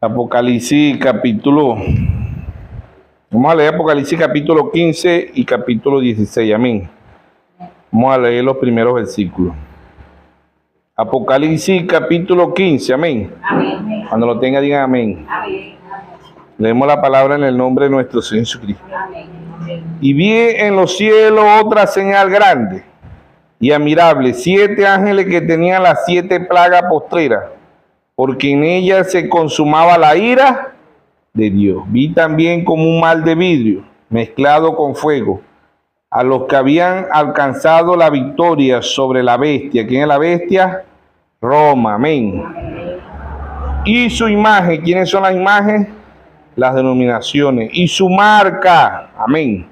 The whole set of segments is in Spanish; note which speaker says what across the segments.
Speaker 1: Apocalipsis capítulo, vamos a leer Apocalipsis capítulo 15 y capítulo 16, amén. Vamos a leer los primeros versículos. Apocalipsis capítulo 15, amén.
Speaker 2: Amén.
Speaker 1: Cuando lo tenga digan amén.
Speaker 2: Amén.
Speaker 1: Leemos la palabra en el nombre de nuestro Señor Jesucristo.
Speaker 2: Amén.
Speaker 1: Y vi en los cielos otra señal grande y admirable, 7 ángeles que tenían las 7 plagas postreras, porque en ellas se consumaba la ira de Dios. Vi también como un mar de vidrio mezclado con fuego a los que habían alcanzado la victoria sobre la bestia. ¿Quién es la bestia? Roma, amén. Y su imagen, ¿quiénes son las imágenes? Las denominaciones. Y su marca, amén.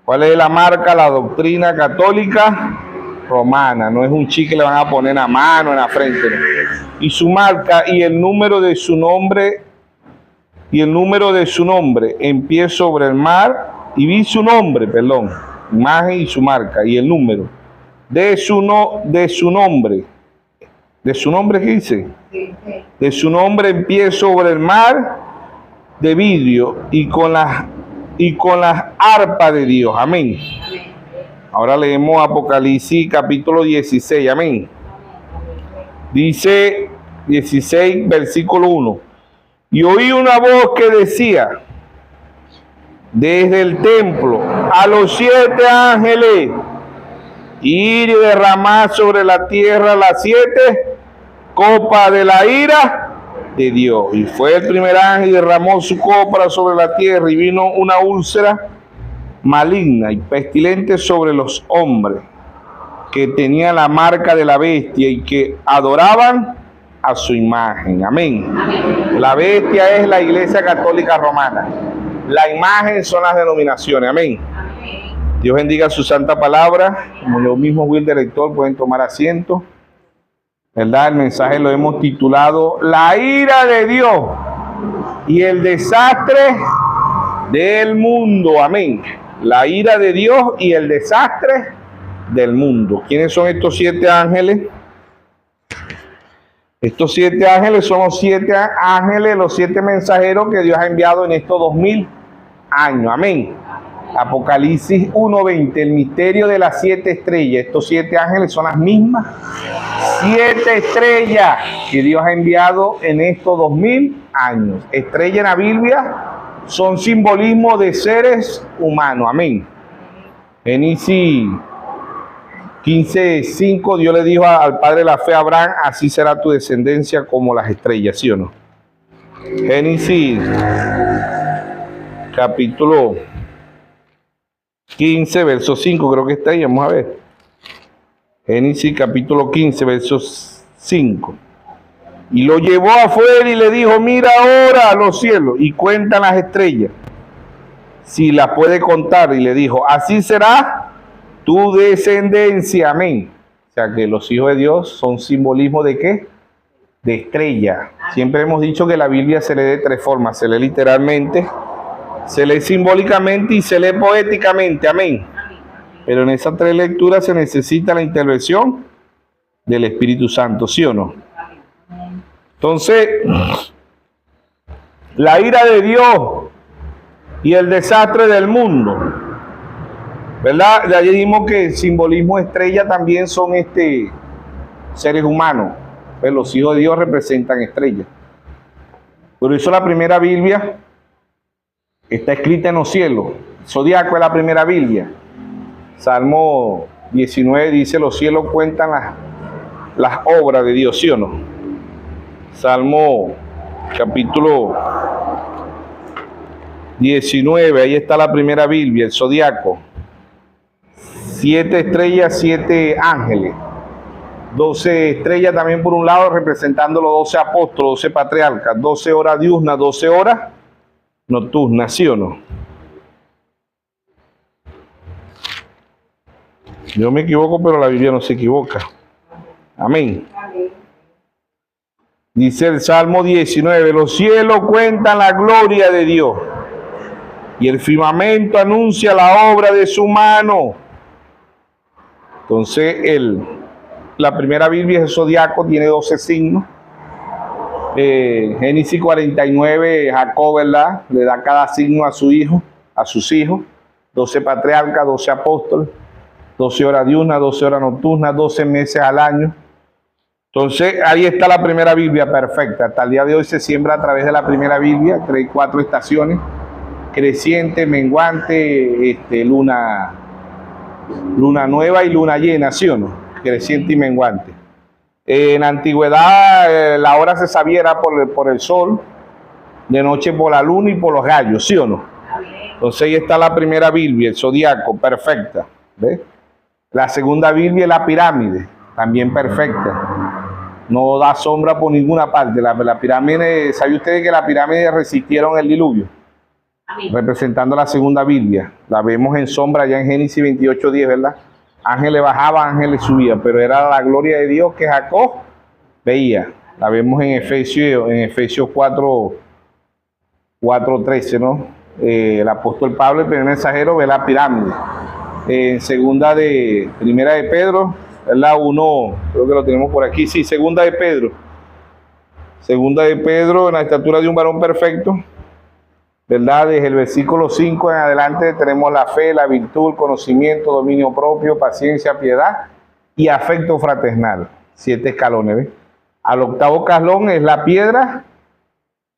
Speaker 1: ¿Cuál es la marca? La doctrina católica romana. No es un chicle que le van a poner en la mano, en la frente. ¿No? Y su marca y el número de su nombre, en pie sobre el mar. Y vi su nombre, perdón, imagen y su marca y el número de su nombre. ¿De su nombre qué dice? De su nombre en pie sobre el mar de vidrio y con las arpas de Dios. Amén. Ahora leemos Apocalipsis capítulo 16. Amén. Dice 16, versículo 1. Y oí una voz que decía desde el templo a los 7 ángeles, ir y derramar sobre la tierra las 7 copas de la ira de Dios. Y fue el primer ángel y derramó su copa sobre la tierra, y vino una úlcera maligna y pestilente sobre los hombres que tenían la marca de la bestia y que adoraban a su imagen. Amén. La bestia es la Iglesia Católica Romana. La imagen son las denominaciones. Amén. Dios bendiga su santa palabra. Como yo mismo fui el director, pueden tomar asiento. ¿Verdad? El mensaje lo hemos titulado La ira de Dios y el desastre del mundo. Amén. La ira de Dios y el desastre del mundo. ¿Quiénes son estos 7 ángeles? Estos 7 ángeles son los 7 ángeles, los 7 mensajeros que Dios ha enviado en estos 2000 años. Amén. Apocalipsis 1:20, el misterio de las 7 estrellas. Estos 7 ángeles son las mismas 7 estrellas que Dios ha enviado en estos 2000 años. Estrella en la Biblia son simbolismo de seres humanos. Amén. Génesis 15:5, Dios le dijo al padre de la fe, Abraham, así será tu descendencia como las estrellas, ¿sí o no? Génesis capítulo 15, verso 5, creo que está ahí, vamos a ver. Génesis capítulo 15, verso 5. Y lo llevó afuera y le dijo, mira ahora a los cielos y cuentan las estrellas, si las puede contar. Y le dijo, así será tu descendencia. Amén. O sea que los hijos de Dios son simbolismo de ¿qué? De estrella. Siempre hemos dicho que la Biblia se lee de 3 formas. Se lee literalmente, se lee simbólicamente y se lee poéticamente. Amén. Pero en esas 3 lecturas se necesita la intervención del Espíritu Santo, ¿sí o no? Entonces, la ira de Dios y el desastre del mundo, ¿verdad? Ya dijimos que el simbolismo de estrella también son seres humanos. Pues los hijos de Dios representan estrellas. Por eso la primera Biblia está escrita en los cielos. Zodiaco es la primera Biblia. Salmo 19 dice, los cielos cuentan las obras de Dios, ¿sí o no? Salmo capítulo 19, ahí está la primera Biblia, el zodiaco. 7 estrellas, 7 ángeles. 12 estrellas también por un lado, representando los 12 apóstoles, 12 patriarcas. 12 horas diurnas, 12 horas nocturnas, ¿sí o no? Yo me equivoco, pero la Biblia no se equivoca. Amén. Dice el Salmo 19, los cielos cuentan la gloria de Dios y el firmamento anuncia la obra de su mano. Entonces, la primera Biblia, el zodiaco, tiene 12 signos. Génesis 49, Jacob, ¿verdad? Le da cada signo a su hijo, a sus hijos. 12 patriarcas, 12 apóstoles, 12 horas diurnas, 12 horas nocturnas, 12 meses al año. Entonces, ahí está la primera Biblia perfecta. Hasta el día de hoy se siembra a través de la primera Biblia, 4 estaciones: creciente, menguante, luna nueva y luna llena, ¿sí o no? Creciente y menguante. En la antigüedad, la hora se sabía por el sol, de noche por la luna y por los gallos, ¿sí o no? Entonces ahí está la primera Biblia, el zodiaco, perfecta. ¿Ves? La segunda Biblia es la pirámide, también perfecta. No da sombra por ninguna parte. La pirámide, ¿sabe ustedes que la pirámide resistieron el diluvio? Amén. Representando la segunda Biblia. La vemos en sombra ya en Génesis 28:10, ¿verdad? Ángeles bajaban, ángeles subían, pero era la gloria de Dios que Jacob veía. La vemos en Efesios 4:13, ¿no? El apóstol Pablo, el primer mensajero, ve la pirámide. En primera de Pedro, ¿verdad? Creo que lo tenemos por aquí, sí, segunda de Pedro, en la estatura de un varón perfecto, ¿verdad? Desde el versículo 5 en adelante tenemos la fe, la virtud, el conocimiento, dominio propio, paciencia, piedad y afecto fraternal. 7 escalones, ¿ves? Al octavo escalón es la piedra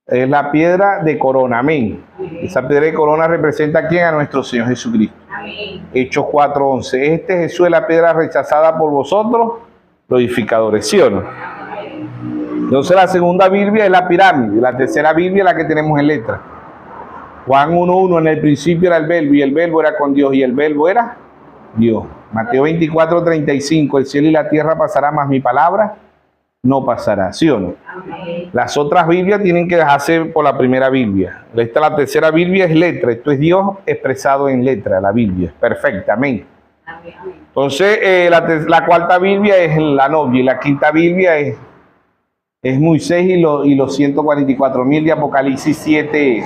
Speaker 1: de corona, amén. Esa piedra de corona representa a quién, a nuestro Señor Jesucristo. Amén. Hechos 4:11. Jesús es la piedra rechazada por vosotros, los edificadores, ¿sí o no? Entonces la segunda Biblia es la pirámide. La tercera Biblia es la que tenemos en letra. Juan 1:1, en el principio era el verbo, y el verbo era con Dios, y el verbo era Dios. Mateo 24:35, el cielo y la tierra pasará, mas mi palabra no pasará, ¿sí o no? Amén. Las otras Biblias tienen que dejarse por la primera Biblia. La tercera Biblia es letra, esto es Dios expresado en letra, la Biblia, perfecta, amén. Entonces, la cuarta Biblia es la novia, y la quinta Biblia es Moisés y los 144,000 de Apocalipsis 7.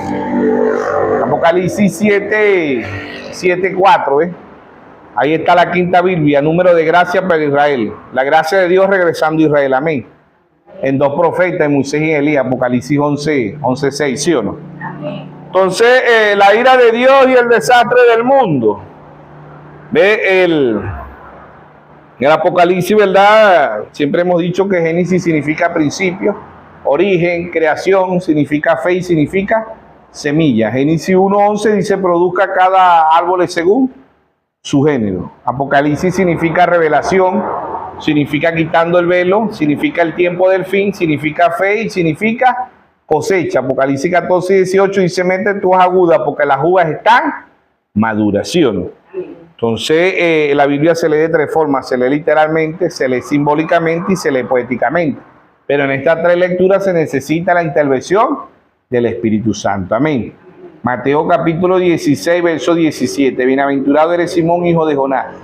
Speaker 1: Apocalipsis 7:4, ¿eh? Ahí está la quinta Biblia, número de gracia para Israel. La gracia de Dios regresando a Israel, amén. En 2 profetas, en Moisés y Elías, Apocalipsis 11:6, ¿sí o no? Amén. Entonces, la ira de Dios y el desastre del mundo. Ve el Apocalipsis, ¿verdad? Siempre hemos dicho que Génesis significa principio, origen, creación, significa fe y significa semilla. Génesis 1:11 dice: produzca cada árbol según su género. Apocalipsis significa revelación, significa quitando el velo, significa el tiempo del fin, significa fe y significa cosecha. Apocalipsis 14:18 dice: mete tu hoja aguda porque las uvas están maduras, ¿sí o no? Entonces, la Biblia se lee de 3 formas: se lee literalmente, se lee simbólicamente y se lee poéticamente. Pero en estas 3 lecturas se necesita la intervención del Espíritu Santo, amén. Mateo capítulo 16, verso 17. Bienaventurado eres Simón, hijo de Jonás,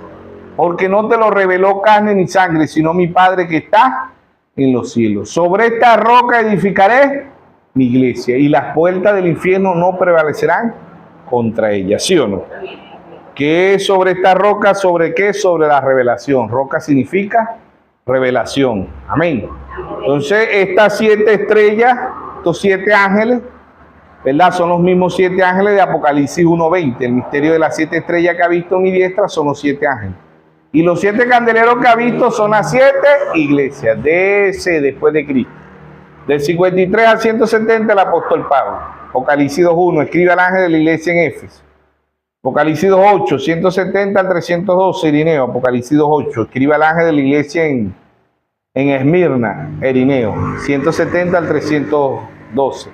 Speaker 1: porque no te lo reveló carne ni sangre, sino mi Padre que está en los cielos. Sobre esta roca edificaré mi iglesia, y las puertas del infierno no prevalecerán contra ella, ¿sí o no? ¿Qué es sobre esta roca? ¿Sobre qué? Sobre la revelación. Roca significa revelación, amén. Entonces, estas 7 estrellas, estos 7 ángeles, ¿verdad? Son los mismos 7 ángeles de Apocalipsis 1:20. El misterio de las 7 estrellas que ha visto mi diestra son los 7 ángeles. Y los 7 candeleros que ha visto son las 7 iglesias después de Cristo. Del 53 al 170 el apóstol Pablo. Apocalipsis 2:1, escribe al ángel de la iglesia en Éfeso. Apocalipsis 2:8, 170 al 312, Irineo. Apocalipsis 2:8, escribe al ángel de la iglesia en Esmirna, Irineo. 170 al 312.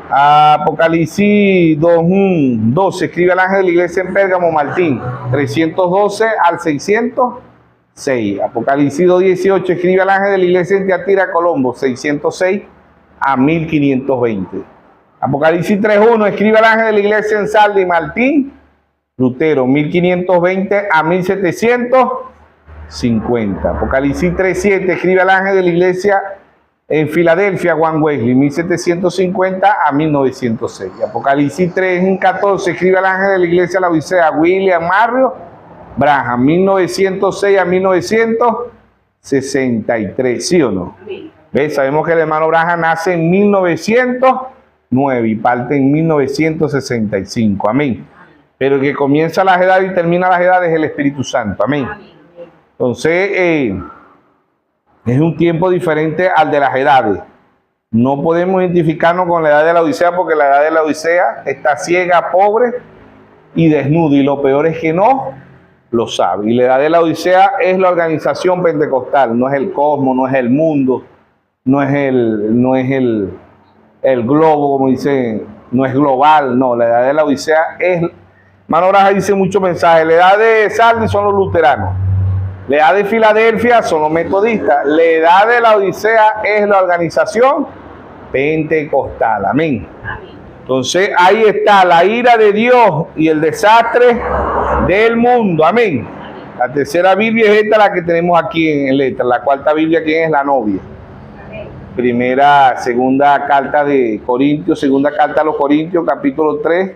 Speaker 1: Apocalipsis 2:12, escribe al ángel de la iglesia en Pérgamo, Martín. 312 al 606. Apocalipsis 2:18, escribe al ángel de la iglesia en Tiatira, Colombo. 606 a 1520. Apocalipsis 3:1, escribe al ángel de la iglesia en Sardi, Martín Lutero. 1520 a 1750. Apocalipsis 3:7, escribe al ángel de la iglesia en Filadelfia, Juan Wesley. 1750 a 1906. Apocalipsis 3:14, escribe al ángel de la iglesia de la Odisea, William Mario Branham. 1906 a 1906. 1963, ¿sí o no? ¿Ves? Sabemos que el hermano Branham nace en 1909 y parte en 1965, amén. Pero el que comienza las edades y termina las edades es el Espíritu Santo, amén. Entonces, es un tiempo diferente al de las edades. No podemos identificarnos con la edad de la Odisea porque la edad de la Odisea está ciega, pobre y desnuda. Y lo peor es que no lo sabe. Y la edad de la Odisea es la organización pentecostal. No es el cosmos, no es el mundo, no es el globo, como dicen, no es global. No, la edad de la Odisea es... Hermano Branham dice muchos mensajes. La edad de Sardis son los luteranos. La edad de Filadelfia son los metodistas. La edad de la Odisea es la organización pentecostal. Amén. Entonces ahí está la ira de Dios y el desastre del mundo. Amén. La tercera Biblia es esta, la que tenemos aquí en letra. La cuarta Biblia, ¿quién es? La novia. Segunda carta de Corintios, segunda carta a los Corintios, capítulo 3,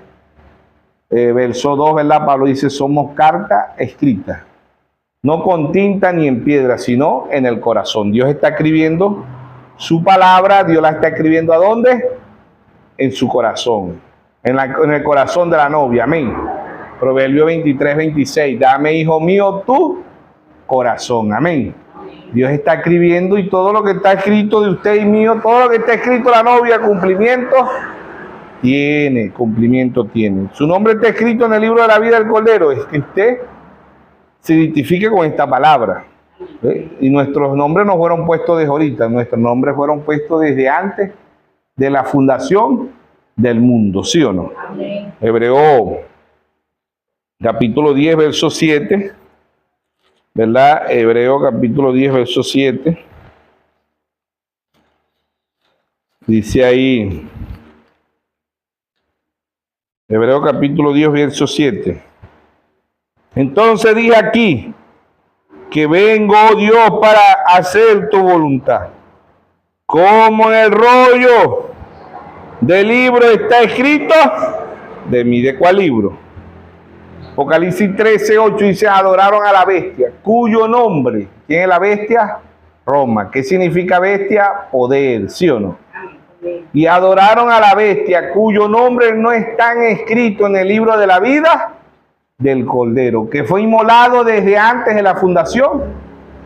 Speaker 1: verso 2, ¿verdad? Pablo dice, somos carta escrita, no con tinta ni en piedra, sino en el corazón. Dios está escribiendo su palabra. Dios la está escribiendo ¿a dónde? En su corazón, en el corazón de la novia, amén. Proverbio 23, 26, dame, hijo mío, tu corazón, amén. Dios está escribiendo y todo lo que está escrito de usted y mío, todo lo que está escrito la novia, cumplimiento tiene. Su nombre está escrito en el libro de la vida del Cordero. Es que usted se identifique con esta palabra. Y nuestros nombres no fueron puestos desde ahorita, nuestros nombres fueron puestos desde antes de la fundación del mundo, ¿sí o no? Amén. Hebreo capítulo 10, verso 7, ¿verdad? Hebreo capítulo 10, verso 7. Dice ahí, Hebreo capítulo 10, verso 7. Entonces dije aquí, que vengo, Dios, para hacer tu voluntad. Como en el rollo del libro está escrito, de mí. ¿De cuál libro? Apocalipsis 13, 8 dice, adoraron a la bestia, cuyo nombre, ¿quién es la bestia? Roma. ¿Qué significa bestia? Poder, ¿sí o no? Y adoraron a la bestia, cuyo nombre no está escrito en el libro de la vida del Cordero, que fue inmolado desde antes de la fundación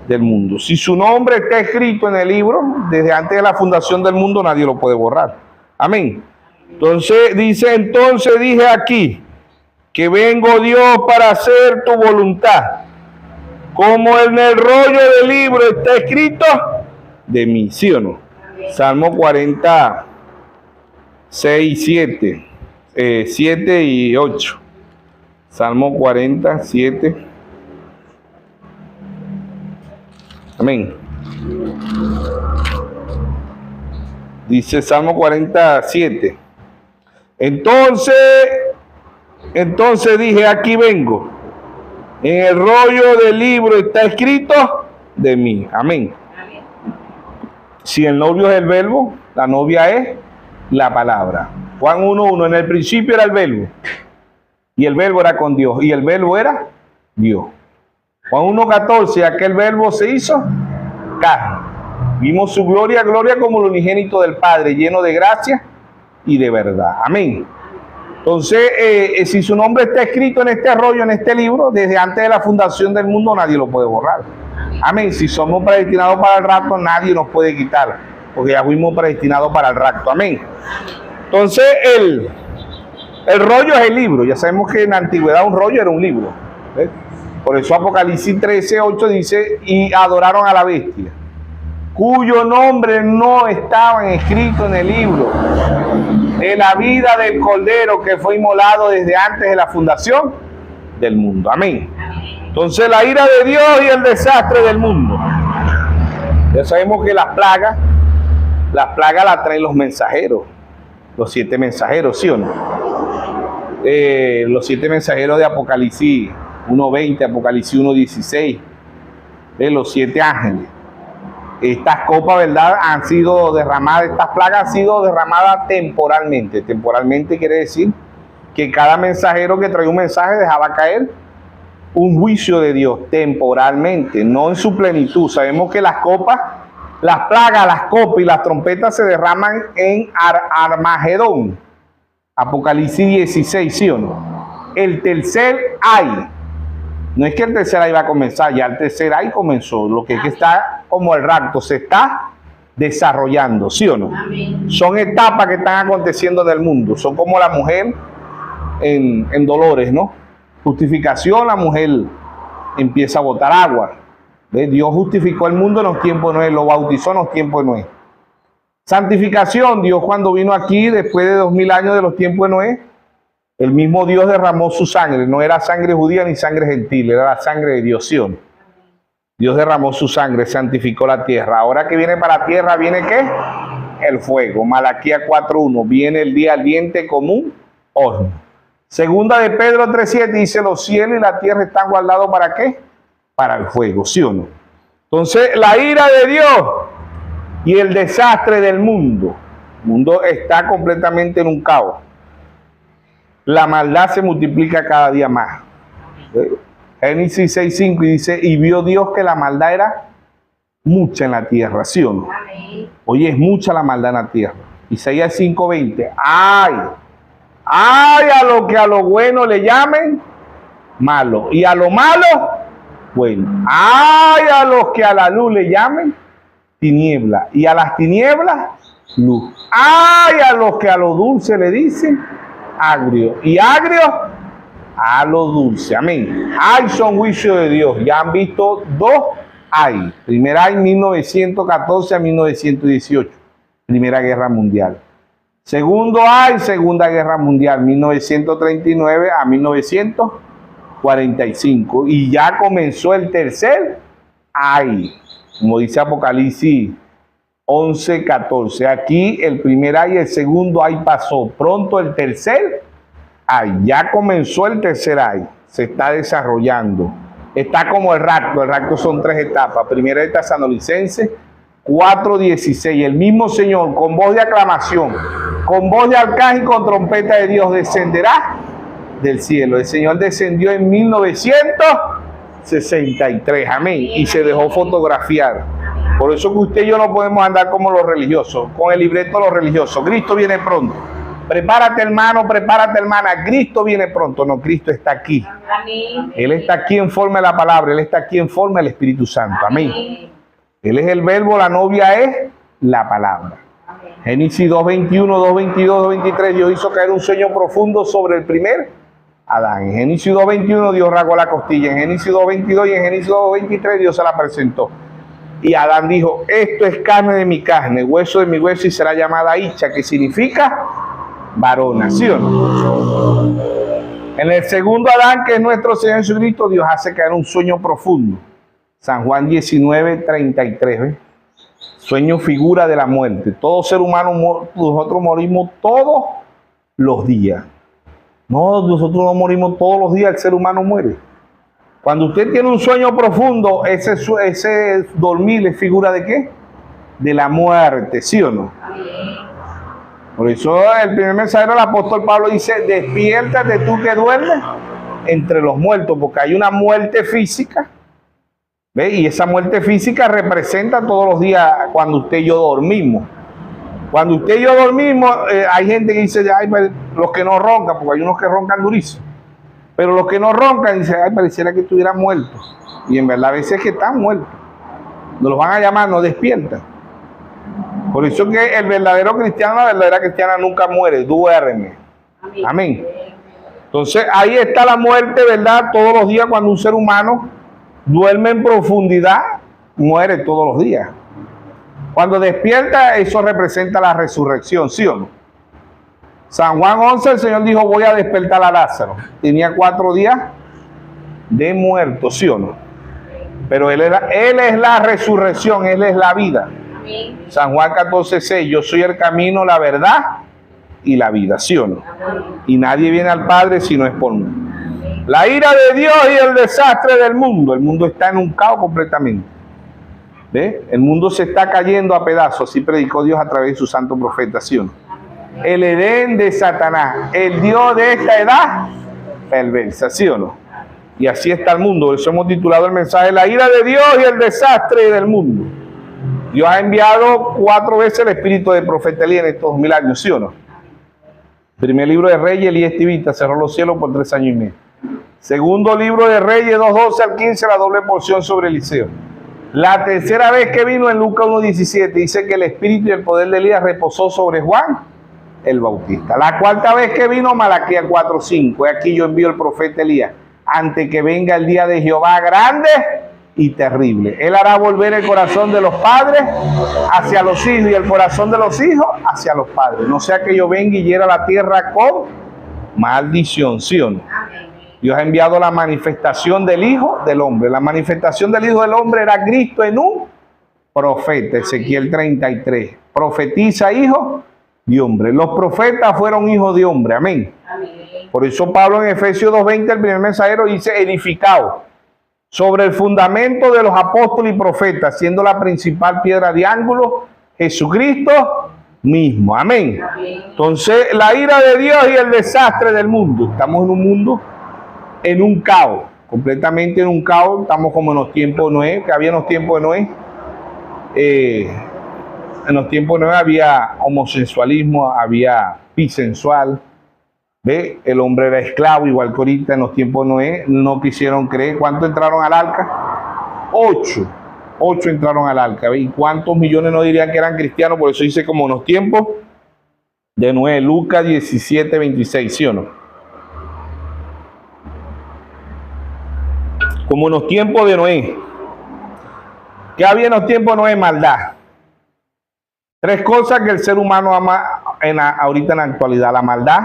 Speaker 1: del mundo. Si su nombre está escrito en el libro, desde antes de la fundación del mundo, nadie lo puede borrar. Amén. Entonces, dice, entonces dije aquí, que vengo, Dios, para hacer tu voluntad. Como en el rollo del libro está escrito de mí, ¿sí o no? Salmo 46, 7 y 8. Salmo 47. Amén. Dice Salmo 47. Entonces dije, aquí vengo. En el rollo del libro está escrito de mí. Amén. Si el novio es el verbo, la novia es la palabra. Juan 1:1, en el principio era el verbo. Y el verbo era con Dios. Y el verbo era Dios. Juan 1:14, aquel verbo se hizo carne. Vimos su gloria, gloria como el unigénito del Padre, lleno de gracia y de verdad. Amén. Entonces, si su nombre está escrito en este rollo, en este libro, desde antes de la fundación del mundo, nadie lo puede borrar. Amén. Si somos predestinados para el rapto, nadie nos puede quitar, porque ya fuimos predestinados para el rapto. Amén. Entonces, el rollo es el libro. Ya sabemos que en la antigüedad un rollo era un libro. ¿Ves? Por eso Apocalipsis 13, 8 dice, y adoraron a la bestia, cuyo nombre no estaba escrito en el libro de la vida del Cordero, que fue inmolado desde antes de la fundación del mundo. Amén. Entonces la ira de Dios y el desastre del mundo. Ya sabemos que las plagas las traen los mensajeros, los 7 mensajeros, ¿sí o no? Los 7 mensajeros de Apocalipsis 1:20, Apocalipsis 1:16, los 7 ángeles. Estas copas, ¿verdad?, han sido derramadas, estas plagas han sido derramadas temporalmente. Temporalmente quiere decir que cada mensajero que traía un mensaje dejaba caer un juicio de Dios temporalmente, no en su plenitud. Sabemos que las copas, las plagas, las copas y las trompetas se derraman en Armagedón. Apocalipsis 16, ¿sí o no? El tercer ay. No es que el tercer ay va a comenzar, ya el tercer ay comenzó. Lo que es que está como el rapto, se está desarrollando, ¿sí o no? Amén. Son etapas que están aconteciendo en el mundo. Son como la mujer en Dolores, ¿no? Justificación, la mujer empieza a botar agua. ¿Ves? Dios justificó el mundo en los tiempos de Noé, lo bautizó en los tiempos de Noé. Santificación, Dios cuando vino aquí, después de 2000 años de los tiempos de Noé, el mismo Dios derramó su sangre. No era sangre judía ni sangre gentil, era la sangre de Dios, ¿sí o no? Dios derramó su sangre, santificó la tierra. Ahora que viene para la tierra, ¿viene qué? El fuego. Malaquías 4:1, viene el día ardiente como un horno. Segunda de Pedro 3:7 dice, los cielos y la tierra están guardados ¿para qué? Para el fuego, ¿sí o no? Entonces, la ira de Dios y el desastre del mundo. El mundo está completamente en un caos. La maldad se multiplica cada día más. Génesis 6:5 dice, y vio Dios que la maldad era mucha en la tierra, ¿sí o no? Oye, es mucha la maldad en la tierra. Isaías 5:20, ¡ay! ¡Ay a lo que a lo bueno le llamen malo! Y a lo malo, bueno. ¡Ay a los que a la luz le llamen tiniebla! Y a las tinieblas, luz. ¡Ay a los que a lo dulce le dicen agrio! Y agrio a lo dulce. Amén. Ay son juicios de Dios. Ya han visto dos ay. Primera ay 1914 a 1918. Primera Guerra Mundial. Segundo ay, Segunda Guerra Mundial, 1939 a 1945. Y ya comenzó el tercer ay, como dice Apocalipsis 11:14. Aquí el primer ay, el segundo ay pasó. Pronto el tercer ay, ya comenzó el tercer ay. Se está desarrollando. Está como el rapto. El rapto son 3 etapas. Primera de Tesalonicenses 4:16. El mismo Señor con voz de aclamación, con voz de arcángel y con trompeta de Dios descenderá del cielo. El Señor descendió en 1963. Amén. Y se dejó fotografiar. Por eso que usted y yo no podemos andar como los religiosos, con el libreto de los religiosos. Cristo viene pronto. Prepárate, hermano, prepárate, hermana. Cristo viene pronto. No, Cristo está aquí. Amén. Él está aquí en forma de la palabra. Él está aquí en forma del Espíritu Santo. Amén. Él es el verbo, la novia es la palabra. Amén. Génesis 2:21, 2:22, 2:23. Dios hizo caer un sueño profundo sobre el primer Adán. En Génesis 2:21 Dios rasgó la costilla. En Génesis 2:22 y en Génesis 2:23 Dios se la presentó. Y Adán dijo, esto es carne de mi carne, hueso de mi hueso, y será llamada Isha, que significa varona, ¿sí o no? En el segundo Adán, que es nuestro Señor Jesucristo, Dios hace caer un sueño profundo. San Juan 19:33, ¿ves? Sueño figura de la muerte. Todo ser humano, nosotros morimos todos los días. No, nosotros no morimos todos los días, el ser humano muere. Cuando usted tiene un sueño profundo, ese dormir es figura de ¿qué? De la muerte, ¿sí o no? Por eso el primer mensajero del apóstol Pablo dice, despiértate tú que duermes entre los muertos, porque hay una muerte física. ¿Ve? Y esa muerte física representa todos los días cuando usted y yo dormimos. Cuando usted y yo dormimos, hay gente que dice, ay, los que no roncan, porque hay unos que roncan durísimo. Pero los que no roncan, dicen, ay, pareciera que estuvieran muertos. Y en verdad a veces es que están muertos. Nos los van a llamar, no despiertan. Por eso que el verdadero cristiano, la verdadera cristiana nunca muere, duerme. Amén. Amén. Entonces ahí está la muerte, ¿verdad? Todos los días cuando un ser humano duerme en profundidad, muere todos los días. Cuando despierta, eso representa la resurrección, ¿sí o no? San Juan 11, el Señor dijo, voy a despertar a Lázaro. Tenía 4 días de muerto, ¿sí o no? Pero él es la resurrección, Él es la vida. Amén. San Juan 14:6, yo soy el camino, la verdad y la vida, ¿sí o no? Amén. Y nadie viene al Padre si no es por mí. La ira de Dios y el desastre del mundo. El mundo está en un caos completamente. ¿Ve? El mundo se está cayendo a pedazos. Así predicó Dios a través de su santo profeta, ¿sí o no? El Edén de Satanás, el Dios de esta edad perversa, ¿sí o no? Y así está el mundo. Eso hemos titulado el mensaje: la ira de Dios y el desastre del mundo. Dios ha enviado 4 veces el espíritu de profeta Elías en estos 2000 años, ¿sí o no? Primer libro de Reyes, Elías Tibita cerró los cielos por 3 años y medio. Segundo libro de Reyes, 2:12 al 15, la doble porción sobre Eliseo. La tercera vez que vino, en Lucas 1:17, dice que el espíritu y el poder de Elías reposó sobre Juan el Bautista. La cuarta vez que vino, Malaquías 4:5. Aquí yo envío el profeta Elías antes que venga el día de Jehová grande y terrible. Él hará volver el corazón de los padres hacia los hijos y el corazón de los hijos hacia los padres. No sea que yo venga y hiera la tierra con maldición, ¿sí o no? Dios ha enviado la manifestación del Hijo del Hombre. La manifestación del Hijo del Hombre era Cristo en un profeta, Ezequiel 33. Profetiza hijo de hombre. Los profetas fueron hijos de hombre, amén. Por eso Pablo en Efesios 2:20, el primer mensajero, dice: edificado sobre el fundamento de los apóstoles y profetas, siendo la principal piedra de ángulo Jesucristo mismo, amén. Entonces, la ira de Dios y el desastre del mundo. Estamos en un mundo, en un caos, completamente en un caos. Estamos como en los tiempos de Noé, que había en los tiempos de Noé. En los tiempos de Noé había homosexualismo, había bisensual. ¿Ve? El hombre era esclavo, igual que ahorita en los tiempos de Noé. No quisieron creer. ¿Cuántos entraron al arca? 8. 8 entraron al arca. ¿Ve? ¿Y cuántos millones no dirían que eran cristianos? Por eso dice como en los tiempos de Noé. Lucas 17:26, ¿sí o no? Como en los tiempos de Noé. ¿Qué había en los tiempos de Noé? Maldad. 3 cosas que el ser humano ama ahorita en la actualidad: la maldad,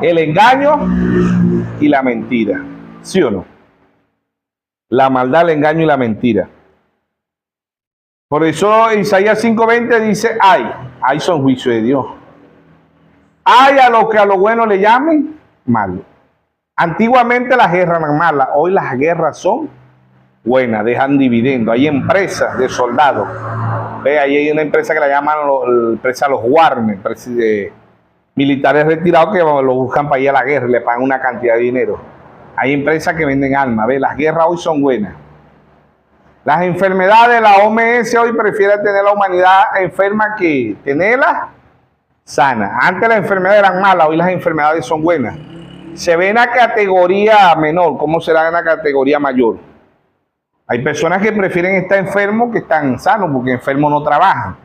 Speaker 1: el engaño y la mentira. ¿Sí o no? La maldad, el engaño y la mentira. Por eso Isaías 5:20 dice: ay son juicios de Dios. Ay a lo que a lo bueno le llamen malo. Antiguamente las guerras eran malas, hoy las guerras son buenas, dejan dividendo. Hay empresas de soldados. Ve, ahí hay una empresa que la llaman empresa los Warner, militares retirados que lo buscan para ir a la guerra y le pagan una cantidad de dinero. Hay empresas que venden almas. Ve, las guerras hoy son buenas. Las enfermedades, la OMS hoy prefiere tener la humanidad enferma que tenerla sana. Antes las enfermedades eran malas, hoy las enfermedades son buenas. Se ve en la categoría menor, ¿cómo será en la categoría mayor? Hay personas que prefieren estar enfermos que están sanos, porque enfermos no trabajan.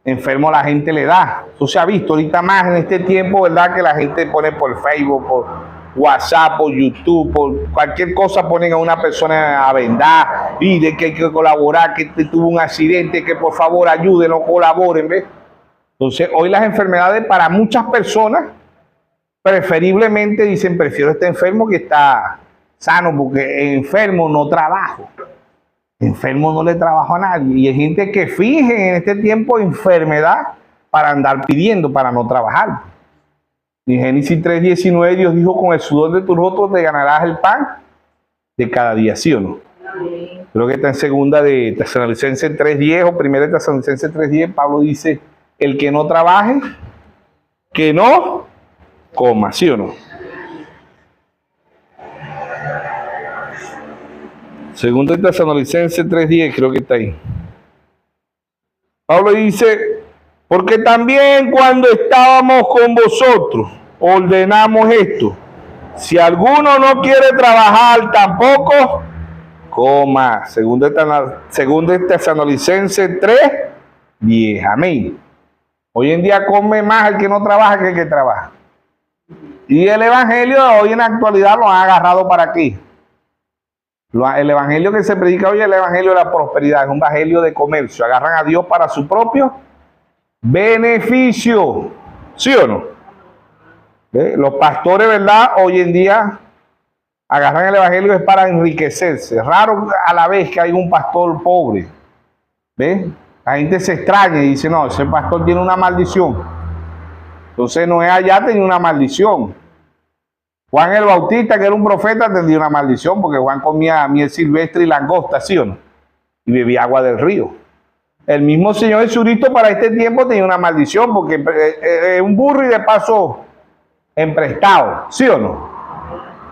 Speaker 1: Enfermo la gente le da. Eso se ha visto ahorita más en este tiempo, ¿verdad? Que la gente pone por Facebook, por WhatsApp, por YouTube, por cualquier cosa ponen a una persona a vendar y de que hay que colaborar, que tuvo un accidente, que por favor ayuden o colaboren, ¿ves? Entonces, hoy las enfermedades para muchas personas preferiblemente dicen: prefiero estar enfermo que estar sano, porque enfermo no trabajo. Enfermo no le trabajo a nadie. Y hay gente que finge en este tiempo enfermedad para andar pidiendo, para no trabajar. En Génesis 3:19 Dios dijo: con el sudor de tus rostros te ganarás el pan de cada día, ¿sí o no? Creo que está en segunda de Tesalonicenses 3:10 o primera de Tesalonicenses 3:10. Pablo dice: el que no trabaje, que no coma, ¿sí o no? Segunda de Tesalonicenses 3:10, creo que está ahí. Pablo dice: porque también cuando estábamos con vosotros, ordenamos esto: si alguno no quiere trabajar, tampoco coma. Segunda de Tesalonicenses 3:10, amén. Hoy en día come más el que no trabaja que el que trabaja. Y el evangelio hoy en la actualidad lo han agarrado para aquí. El evangelio que se predica hoy es el evangelio de la prosperidad, es un evangelio de comercio. Agarran a Dios para su propio beneficio. ¿Sí o no? ¿Ve? Los pastores, ¿verdad? Hoy en día agarran el evangelio es para enriquecerse. Raro a la vez que hay un pastor pobre. ¿Ve? La gente se extraña y dice: no, ese pastor tiene una maldición. Entonces Noé allá tenía una maldición. Juan el Bautista, que era un profeta, tenía una maldición porque Juan comía miel silvestre y langosta, ¿sí o no? Y bebía agua del río. El mismo Señor Jesucristo para este tiempo tenía una maldición porque un burro y de paso emprestado, ¿sí o no?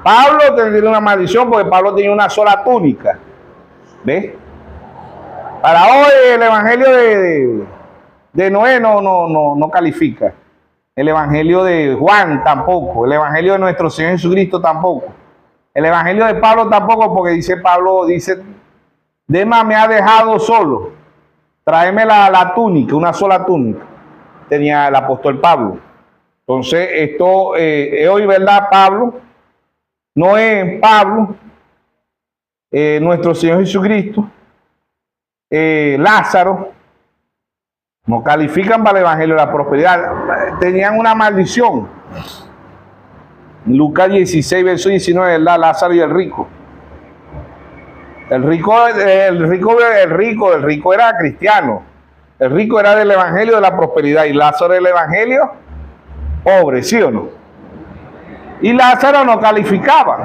Speaker 1: Pablo tendría una maldición porque Pablo tenía una sola túnica. ¿Ves? Para hoy el evangelio de Noé no califica. El evangelio de Juan tampoco. El evangelio de nuestro Señor Jesucristo tampoco. El evangelio de Pablo tampoco, porque Pablo dice, Demas me ha dejado solo. Tráeme la túnica, una sola túnica. Tenía el apóstol Pablo. Entonces, esto hoy, ¿verdad? Pablo, no es Pablo, nuestro Señor Jesucristo, Lázaro, no califican para el evangelio de la prosperidad. Tenían una maldición. Lucas 16, verso 19, ¿verdad? Lázaro y el rico. El rico era cristiano. El rico era del evangelio de la prosperidad y Lázaro del evangelio pobre, ¿sí o no? Y Lázaro no calificaba.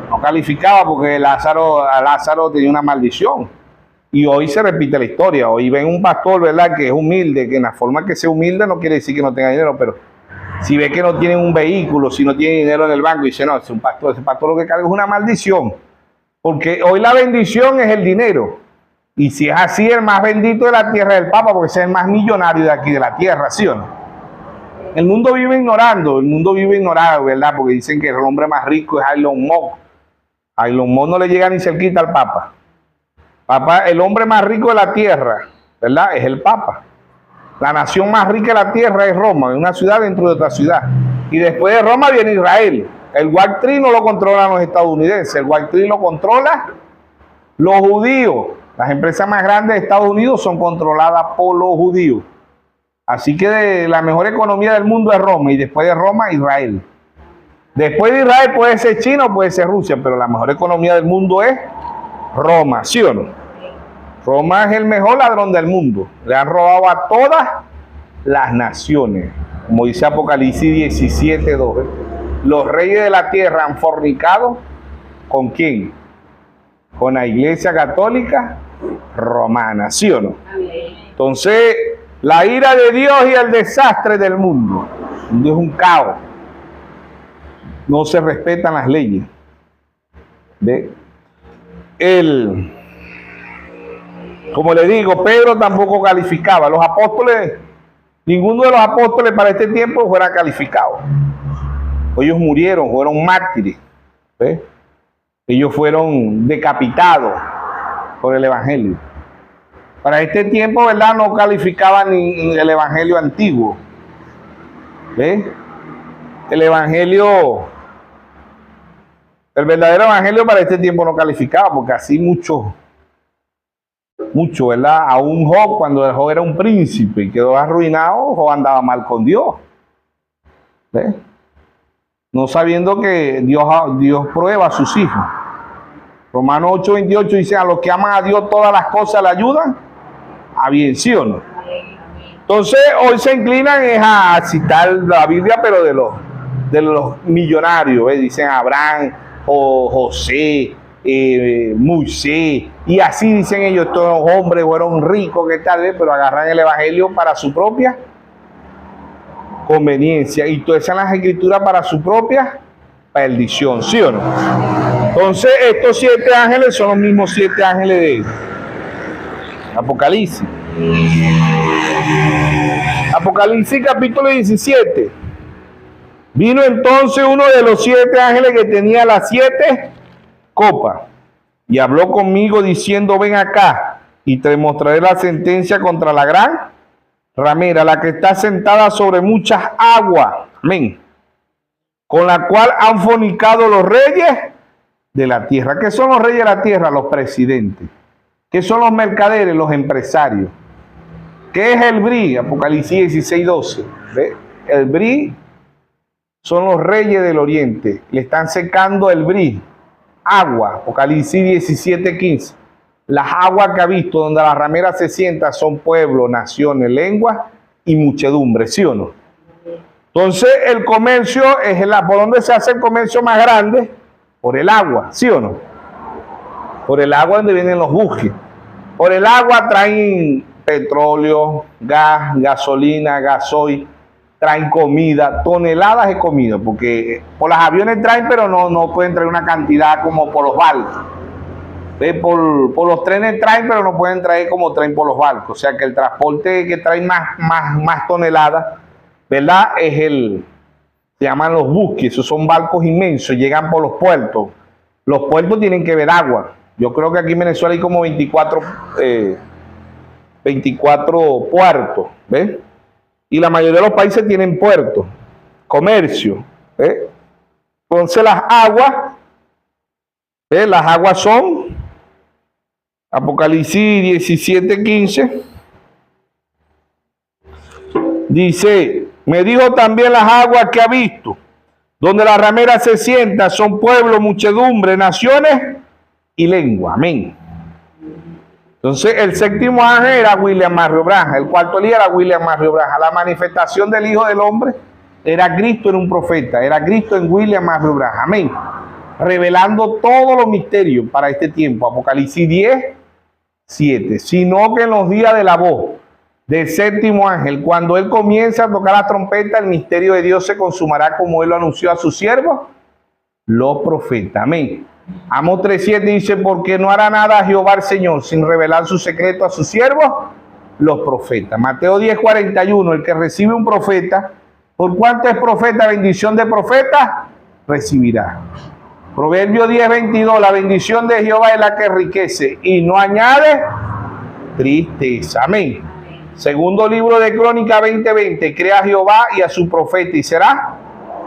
Speaker 1: No calificaba porque Lázaro tenía una maldición. Y hoy se repite la historia. Hoy ven un pastor, ¿verdad?, que es humilde, que en la forma que sea humilde no quiere decir que no tenga dinero, pero si ve que no tiene un vehículo, si no tiene dinero en el banco, dice, no, ese pastor lo que carga es una maldición. Porque hoy la bendición es el dinero. Y si es así, el más bendito de la tierra es el Papa, porque ese es el más millonario de aquí de la tierra, ¿sí o no? El mundo vive ignorando, ¿verdad? Porque dicen que el hombre más rico es Elon Musk. A Elon Musk no le llega ni cerquita al Papa. El hombre más rico de la tierra, ¿verdad?, es el Papa. La nación más rica de la tierra es Roma, una ciudad dentro de otra ciudad. Y después de Roma viene Israel. El Wall Street no lo controlan los estadounidenses, el Wall Street lo controla los judíos. Las empresas más grandes de Estados Unidos son controladas por los judíos. Así que la mejor economía del mundo es Roma, y después de Roma, Israel. Después de Israel puede ser China o puede ser Rusia, pero la mejor economía del mundo es Roma, ¿sí o no? Roma es el mejor ladrón del mundo. Le han robado a todas las naciones. Como dice Apocalipsis 17:2. Los reyes de la tierra han fornicado. ¿Con quién? Con la Iglesia Católica Romana, ¿sí o no? Entonces, la ira de Dios y el desastre del mundo. El mundo es un caos. No se respetan las leyes. ¿Ve? Como le digo, Pedro tampoco calificaba. Los apóstoles, ninguno de los apóstoles para este tiempo fuera calificado. Ellos murieron, fueron mártires. ¿Ve? Ellos fueron decapitados por el evangelio. Para este tiempo, ¿verdad?, no calificaban ni el evangelio antiguo. ¿Ve? El verdadero evangelio para este tiempo no calificaba, porque así mucho, ¿verdad? Aún Job, cuando Job era un príncipe y quedó arruinado, Job andaba mal con Dios. ¿Ve? No sabiendo que Dios prueba a sus hijos. Romanos 8:28 dice, a los que aman a Dios todas las cosas le ayudan a bien, ¿sí o no? Entonces hoy se inclinan a citar la Biblia, pero de los millonarios, ¿ves? Dicen Abraham o José, Moisés, y así dicen ellos, estos hombres fueron ricos, que tal vez, pero agarran el evangelio para su propia conveniencia, y todas esas las escrituras para su propia perdición, ¿sí o no? Entonces estos 7 ángeles son los mismos 7 ángeles de Apocalipsis. Apocalipsis capítulo 17. Vino entonces uno de los 7 ángeles que tenía las 7 copas y habló conmigo diciendo, ven acá y te mostraré la sentencia contra la gran ramera, la que está sentada sobre muchas aguas, amén, con la cual han fornicado los reyes de la tierra. ¿Qué son los reyes de la tierra? Los presidentes. ¿Qué son los mercaderes? Los empresarios. ¿Qué es el BRI? Apocalipsis 16:12. ¿Ve? El BRI son los reyes del oriente. Le están secando el BRI. Agua. Apocalipsis 17:15. Las aguas que ha visto donde la ramera se sienta son pueblos, naciones, lenguas y muchedumbre, ¿sí o no? Entonces el comercio es por donde se hace el comercio más grande, por el agua, ¿sí o no? Por el agua donde vienen los buques. Por el agua traen petróleo, gas, gasolina, gasoil. traen comida, toneladas de comida, porque por los aviones traen, pero no pueden traer una cantidad como por los barcos. Por los trenes traen, pero no pueden traer como traen por los barcos. O sea que el transporte que trae más toneladas, ¿verdad? Se llaman los buques, esos son barcos inmensos, llegan por los puertos. Los puertos tienen que ver agua. Yo creo que aquí en Venezuela hay como 24 puertos, ¿ves? Y la mayoría de los países tienen puertos, comercio, ¿ves? Entonces las aguas, ¿ves? Las aguas son Apocalipsis 17:15. Dice, me dijo también las aguas que ha visto, donde la ramera se sienta, son pueblos, muchedumbre, naciones y lengua. Amén. Entonces, el séptimo ángel era William Mario Branham, el cuarto día era William Mario Branham. La manifestación del Hijo del Hombre era Cristo en un profeta, era Cristo en William Mario Branham. Amén. Revelando todos los misterios para este tiempo. Apocalipsis 10:7. Sino que en los días de la voz del séptimo ángel, cuando él comienza a tocar la trompeta, el misterio de Dios se consumará como él lo anunció a sus siervos, los profetas. Amén. Amós 3:7 dice, porque no hará nada a Jehová el Señor sin revelar su secreto a sus siervos, los profetas. Mateo 10:41, el que recibe un profeta, por cuanto es profeta, bendición de profeta, recibirá. Proverbio 10:22, la bendición de Jehová es la que enriquece y no añade tristeza. Amén. Segundo libro de Crónica 20:20, crea a Jehová y a su profeta y será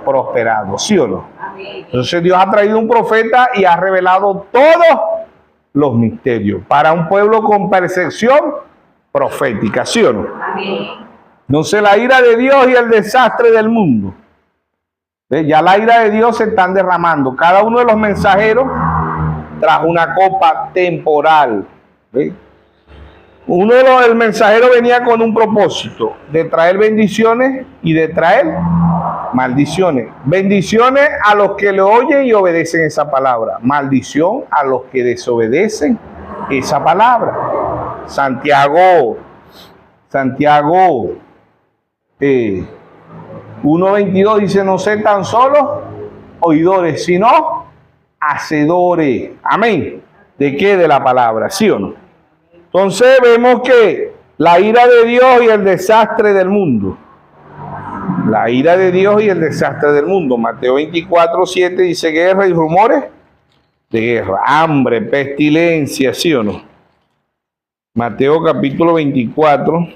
Speaker 1: prosperado. ¿Sí o no? Entonces Dios ha traído un profeta y ha revelado todos los misterios para un pueblo con percepción profética, ¿sí o no? Entonces la ira de Dios y el desastre del mundo. Ya la ira de Dios se están derramando. Cada uno de los mensajeros trajo una copa temporal. ¿Ve? El mensajero venía con un propósito de traer bendiciones y de traer maldiciones. Bendiciones a los que le oyen y obedecen esa palabra. Maldición a los que desobedecen esa palabra. Santiago 1:22 dice, no sé tan solo oidores, sino hacedores. Amén. ¿De qué? De la palabra, ¿sí o no? Entonces vemos que la ira de Dios y el desastre del mundo. La ira de Dios y el desastre del mundo. Mateo 24:7 dice guerra y rumores de guerra, hambre, pestilencia, ¿sí o no? Mateo capítulo 24,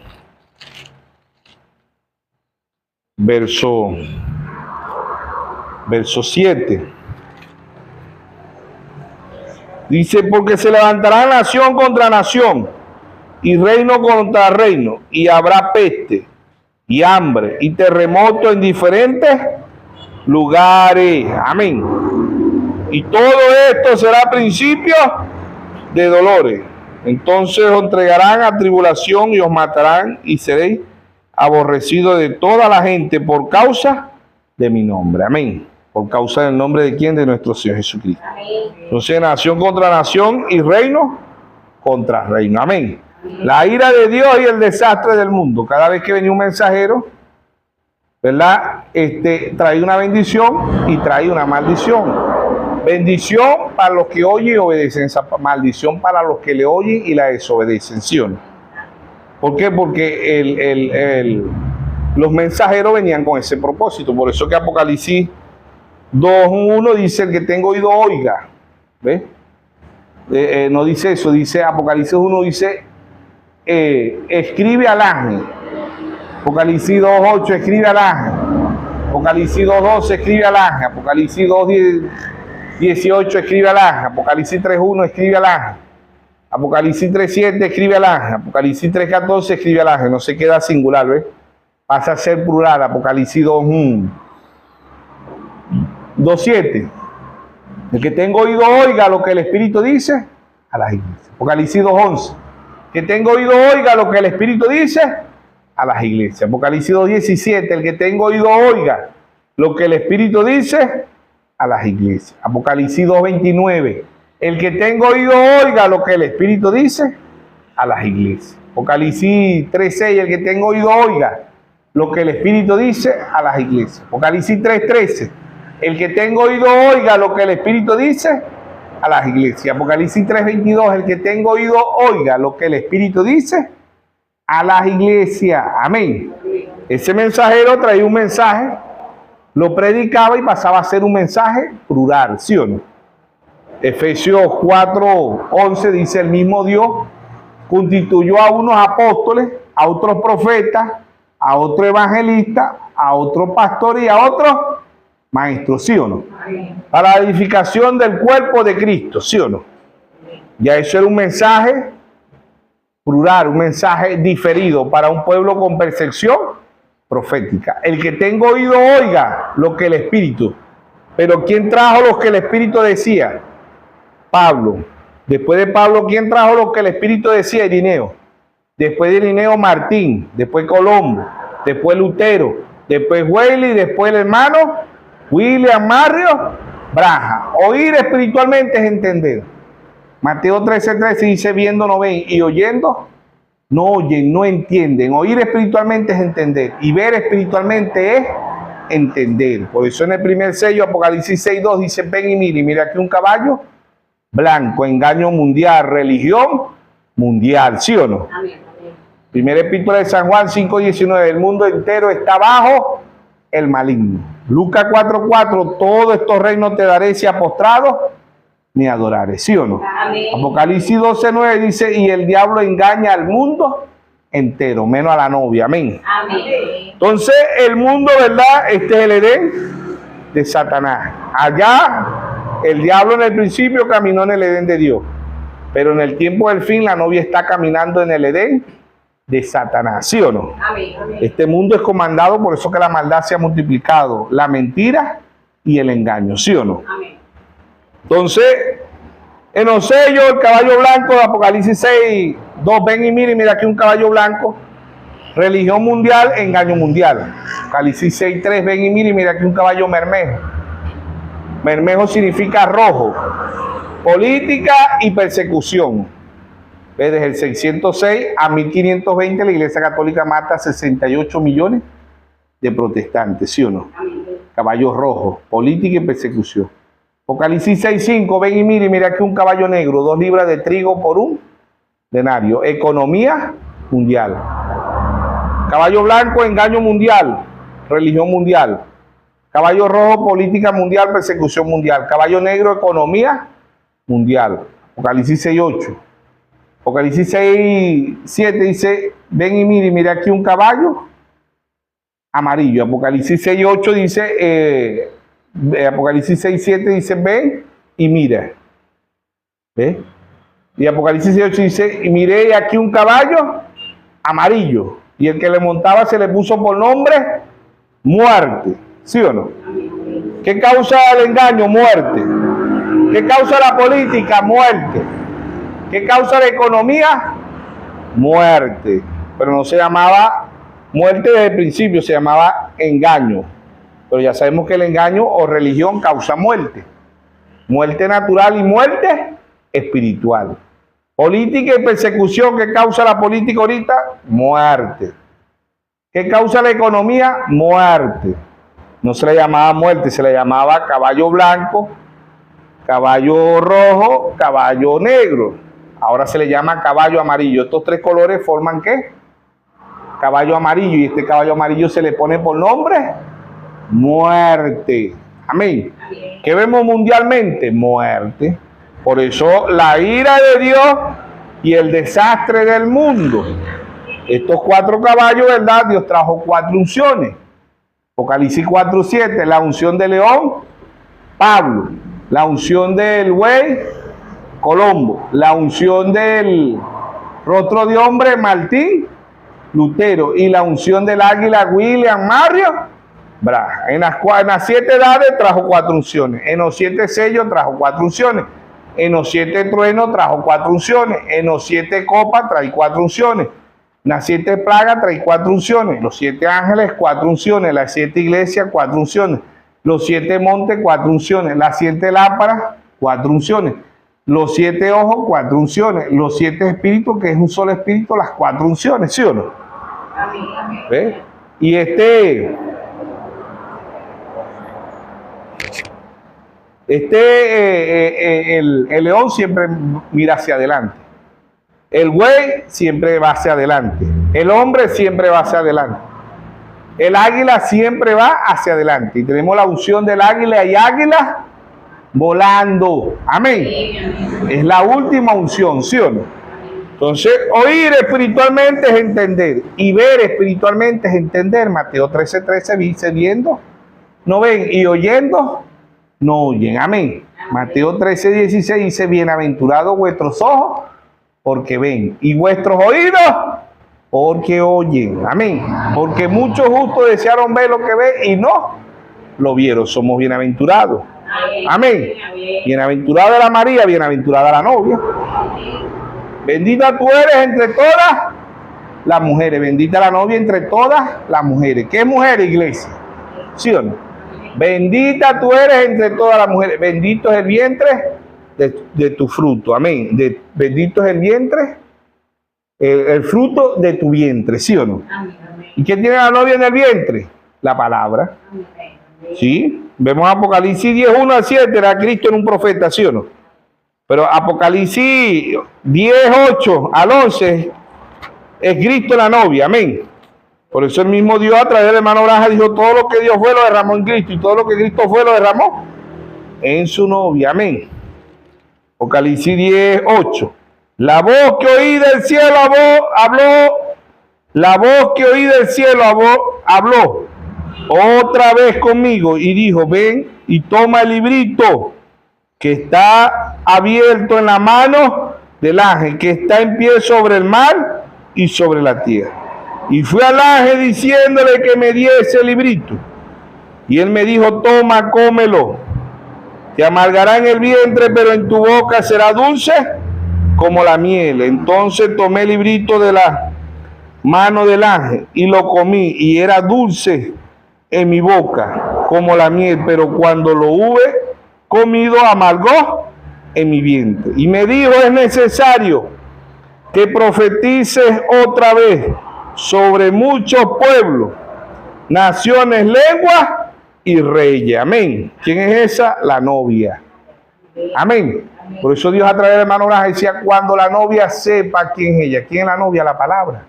Speaker 1: verso 7. Dice, porque se levantará nación contra nación y reino contra reino, y habrá peste y hambre y terremoto en diferentes lugares. Amén. Y todo esto será principio de dolores. Entonces os entregarán a tribulación y os matarán y seréis aborrecidos de toda la gente por causa de mi nombre. Amén. Por causa del nombre de quién? De nuestro Señor Jesucristo. Entonces, nación contra nación y reino contra reino. Amén. La ira de Dios y el desastre del mundo. Cada vez que venía un mensajero, ¿verdad? Trae una bendición y trae una maldición. Bendición para los que oyen y obedecen. Esa maldición para los que le oyen y la desobedecen. ¿Sí o no? ¿Por qué? Porque los mensajeros venían con ese propósito. Por eso que Apocalipsis 2:1 dice, el que tenga oído oiga. ¿Ves? No dice eso, dice Apocalipsis 1, dice, escribe al ángel. Apocalipsis 2:8, escribe al ángel. Apocalipsis 2:12, escribe al ángel. Apocalipsis 2:18, escribe al ángel. Apocalipsis 3:1, escribe al ángel. Apocalipsis 3:7, escribe al ángel. Apocalipsis 3:14, escribe al ángel. No se queda singular, ¿ves? Pasa a ser plural. Apocalipsis 2:7. El que tenga oído oiga lo que el Espíritu dice a las iglesias. Apocalipsis 2:11. Que tenga oído oiga lo que el Espíritu dice a las iglesias. Apocalipsis 2:17. El que tenga oído oiga lo que el Espíritu dice a las iglesias. Apocalipsis 2:29. El que tenga oído oiga lo que el Espíritu dice a las iglesias. Apocalipsis 3:6. El que tenga oído oiga lo que el Espíritu dice a las iglesias. Apocalipsis 3:13. El que tenga oído oiga lo que el Espíritu dice a las iglesias. Apocalipsis 3:22. El que tenga oído oiga lo que el Espíritu dice a las iglesias. Amén. Ese mensajero traía un mensaje, lo predicaba y pasaba a ser un mensaje plural, ¿sí o no? Efesios 4:11 dice: el mismo Dios constituyó a unos apóstoles, a otros profetas, a otros evangelistas, a otros pastores y a otros maestros, ¿sí o no? Para la edificación del cuerpo de Cristo, ¿sí o no? Ya eso era un mensaje plural, un mensaje diferido para un pueblo con percepción profética. El que tenga oído oiga lo que el Espíritu. Pero ¿quién trajo lo que el Espíritu decía? Pablo. Después de Pablo, ¿quién trajo lo que el Espíritu decía? Irineo. Después de Irineo, Martín. Después Colombo. Después Lutero. Después Wesley. Después el hermano William Mario Branham. Oír espiritualmente es entender. Mateo 13:13 dice: viendo no ven y oyendo no oyen, no entienden. Oír espiritualmente es entender y ver espiritualmente es entender. Por eso en el primer sello, Apocalipsis 6:2 dice: ven y mira aquí un caballo blanco, engaño mundial, religión mundial, ¿sí o no? Amén. Primera epístola de San Juan 5:19: el mundo entero está bajo el maligno. Lucas 4:4: todos estos reinos te daré si postrado ni adoraré, ¿sí o no? Amén. Apocalipsis 12:9 dice: y el diablo engaña al mundo entero, menos a la novia. Amén. Amén. Entonces el mundo, ¿verdad? Este es el Edén de Satanás. Allá el diablo en el principio caminó en el Edén de Dios, pero en el tiempo del fin la novia está caminando en el Edén de Satanás, ¿sí o no? Amén. Este mundo es comandado, por eso que la maldad se ha multiplicado, la mentira y el engaño, ¿sí o no? Amén. Entonces, en los sellos, el caballo blanco de Apocalipsis 6:2, ven y mira aquí un caballo blanco, religión mundial, engaño mundial. Apocalipsis 6:3, ven y mira aquí un caballo bermejo. Bermejo significa rojo, política y persecución. Desde el 606 a 1520 la Iglesia Católica mata a 68 millones de protestantes, ¿sí o no? Caballo rojo, política y persecución. Apocalipsis 6:5, ven y mira aquí un caballo negro, 2 libras de trigo por un denario. Economía mundial. Caballo blanco, engaño mundial, religión mundial. Caballo rojo, política mundial, persecución mundial. Caballo negro, economía mundial. Apocalipsis 6:8. Apocalipsis 6:7 dice: ven y mira aquí un caballo amarillo. Apocalipsis 6:8 dice, Apocalipsis 6:7 dice: ven y mira. ¿Ve? Y Apocalipsis 6:8 dice: y miré aquí un caballo amarillo, y el que le montaba se le puso por nombre muerte, ¿sí o no? ¿Qué causa el engaño? Muerte. ¿Qué causa la política? Muerte. ¿Qué causa la economía? Muerte. Pero no se llamaba muerte desde el principio, se llamaba engaño. Pero ya sabemos que el engaño o religión causa muerte. Muerte natural y muerte espiritual. Política y persecución. ¿Qué causa la política ahorita? Muerte. ¿Qué causa la economía? Muerte. No se le llamaba muerte, se le llamaba caballo blanco, caballo rojo, caballo negro. Ahora se le llama caballo amarillo. Estos 3 colores forman ¿qué? Caballo amarillo. Y este caballo amarillo se le pone por nombre muerte. Amén. ¿Qué vemos mundialmente? Muerte. Por eso la ira de Dios y el desastre del mundo. Estos 4 caballos, ¿verdad? Dios trajo 4 unciones. Apocalipsis 4:7, la unción de león, Pablo. La unción del buey, Colombo. La unción del rostro de hombre, Martín Lutero. Y la unción del águila, William Mario Branham. En las 7 edades trajo 4 unciones. En los 7 sellos trajo 4 unciones. En los 7 truenos trajo 4 unciones. En los 7 copas trae 4 unciones. En las 7 plagas trae 4 unciones. Los 7 ángeles, 4 unciones. Las 7 iglesias, 4 unciones. Los 7 montes, 4 unciones. Las 7 lámparas, 4 unciones. Los 7 ojos, 4 unciones. Los 7 espíritus, que es un solo espíritu, las 4 unciones, ¿sí o no? Amén. ¿Ve? Y el león siempre mira hacia adelante. El buey siempre va hacia adelante. El hombre siempre va hacia adelante. El águila siempre va hacia adelante. Y tenemos la unción del águila y águila volando. Amén. Es la última unción, ¿sí o no? Entonces, oír espiritualmente es entender. Y ver espiritualmente es entender. Mateo 13:13 dice, viendo, no ven. Y oyendo, no oyen. Amén. Mateo 13:16 dice, bienaventurados vuestros ojos, porque ven. Y vuestros oídos, porque oyen. Amén. Porque muchos justos desearon ver lo que ven y no lo vieron. Somos bienaventurados. Amén. Bienaventurada la María, bienaventurada la novia. Bendita tú eres entre todas las mujeres. Bendita la novia entre todas las mujeres. ¿Qué mujer, iglesia? ¿Sí o no? Bendita tú eres entre todas las mujeres. Bendito es el vientre de tu fruto. Amén. Bendito es el vientre, el fruto de tu vientre. ¿Sí o no? ¿Y qué tiene la novia en el vientre? La palabra. ¿Sí? Vemos Apocalipsis 10:1-7, era Cristo en un profeta, ¿sí o no? Pero Apocalipsis 10:8-11 es Cristo en la novia, amén. Por eso el mismo Dios a través del hermano Braja dijo, todo lo que Dios fue lo derramó en Cristo, y todo lo que Cristo fue lo derramó en su novia, amén. Apocalipsis 10:8. La voz que oí del cielo habló, la voz que oí del cielo habló otra vez conmigo y dijo, ven y toma el librito que está abierto en la mano del ángel que está en pie sobre el mar y sobre la tierra. Y fui al ángel diciéndole que me diese el librito. Y él me dijo, toma, cómelo. Te amargará en el vientre, pero en tu boca será dulce como la miel. Entonces tomé el librito de la mano del ángel y lo comí, y era dulce en mi boca como la miel, pero cuando lo hube comido amargó en mi vientre. Y me dijo, es necesario que profetices otra vez sobre muchos pueblos, naciones, lenguas y reyes. Amén. ¿Quién es esa? La novia. Amén. Por eso Dios a través de hermano Braja decía, cuando la novia sepa quién es ella. ¿Quién es la novia? La palabra.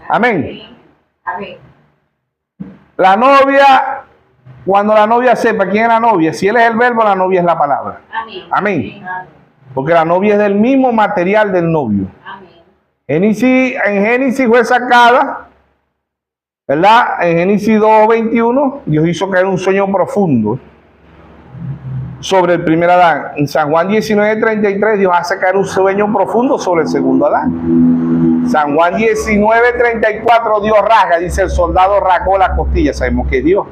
Speaker 1: Amén. Amén. La novia, cuando la novia sepa quién es la novia, si él es el verbo, la novia es la palabra. Amén. Porque la novia es del mismo material del novio. En Génesis fue sacada, ¿verdad? En Génesis 2:21, Dios hizo caer un sueño profundo sobre el primer Adán. En San Juan 19:33, Dios hace caer un sueño profundo sobre el segundo Adán. San Juan 19:34, Dios rasga, dice el soldado rasgó la costilla, sabemos que es Dios.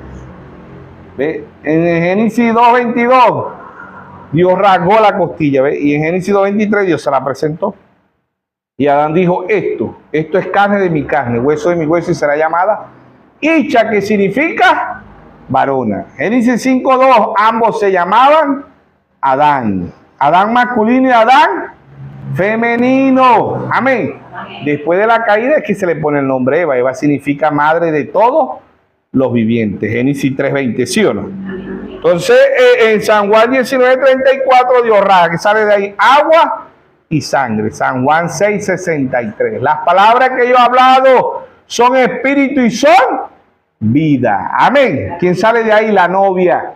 Speaker 1: ¿Ve? En Génesis 2:22, Dios rasgó la costilla, ¿ve? Y en Génesis 2:23, Dios se la presentó. Y Adán dijo, esto es carne de mi carne, hueso de mi hueso, y será llamada Isha, que significa varona. Génesis 5:2, ambos se llamaban Adán. Adán masculino y Adán femenino. Amén. Después de la caída es que se le pone el nombre Eva. Eva significa madre de todos los vivientes. Génesis 3:20, ¿sí o no? Entonces, en San Juan 19:34, Dios rasga, que sale de ahí agua y sangre. San Juan 6:63. Las palabras que yo he hablado son espíritu y son vida. Amén. ¿Quién sale de ahí? La novia.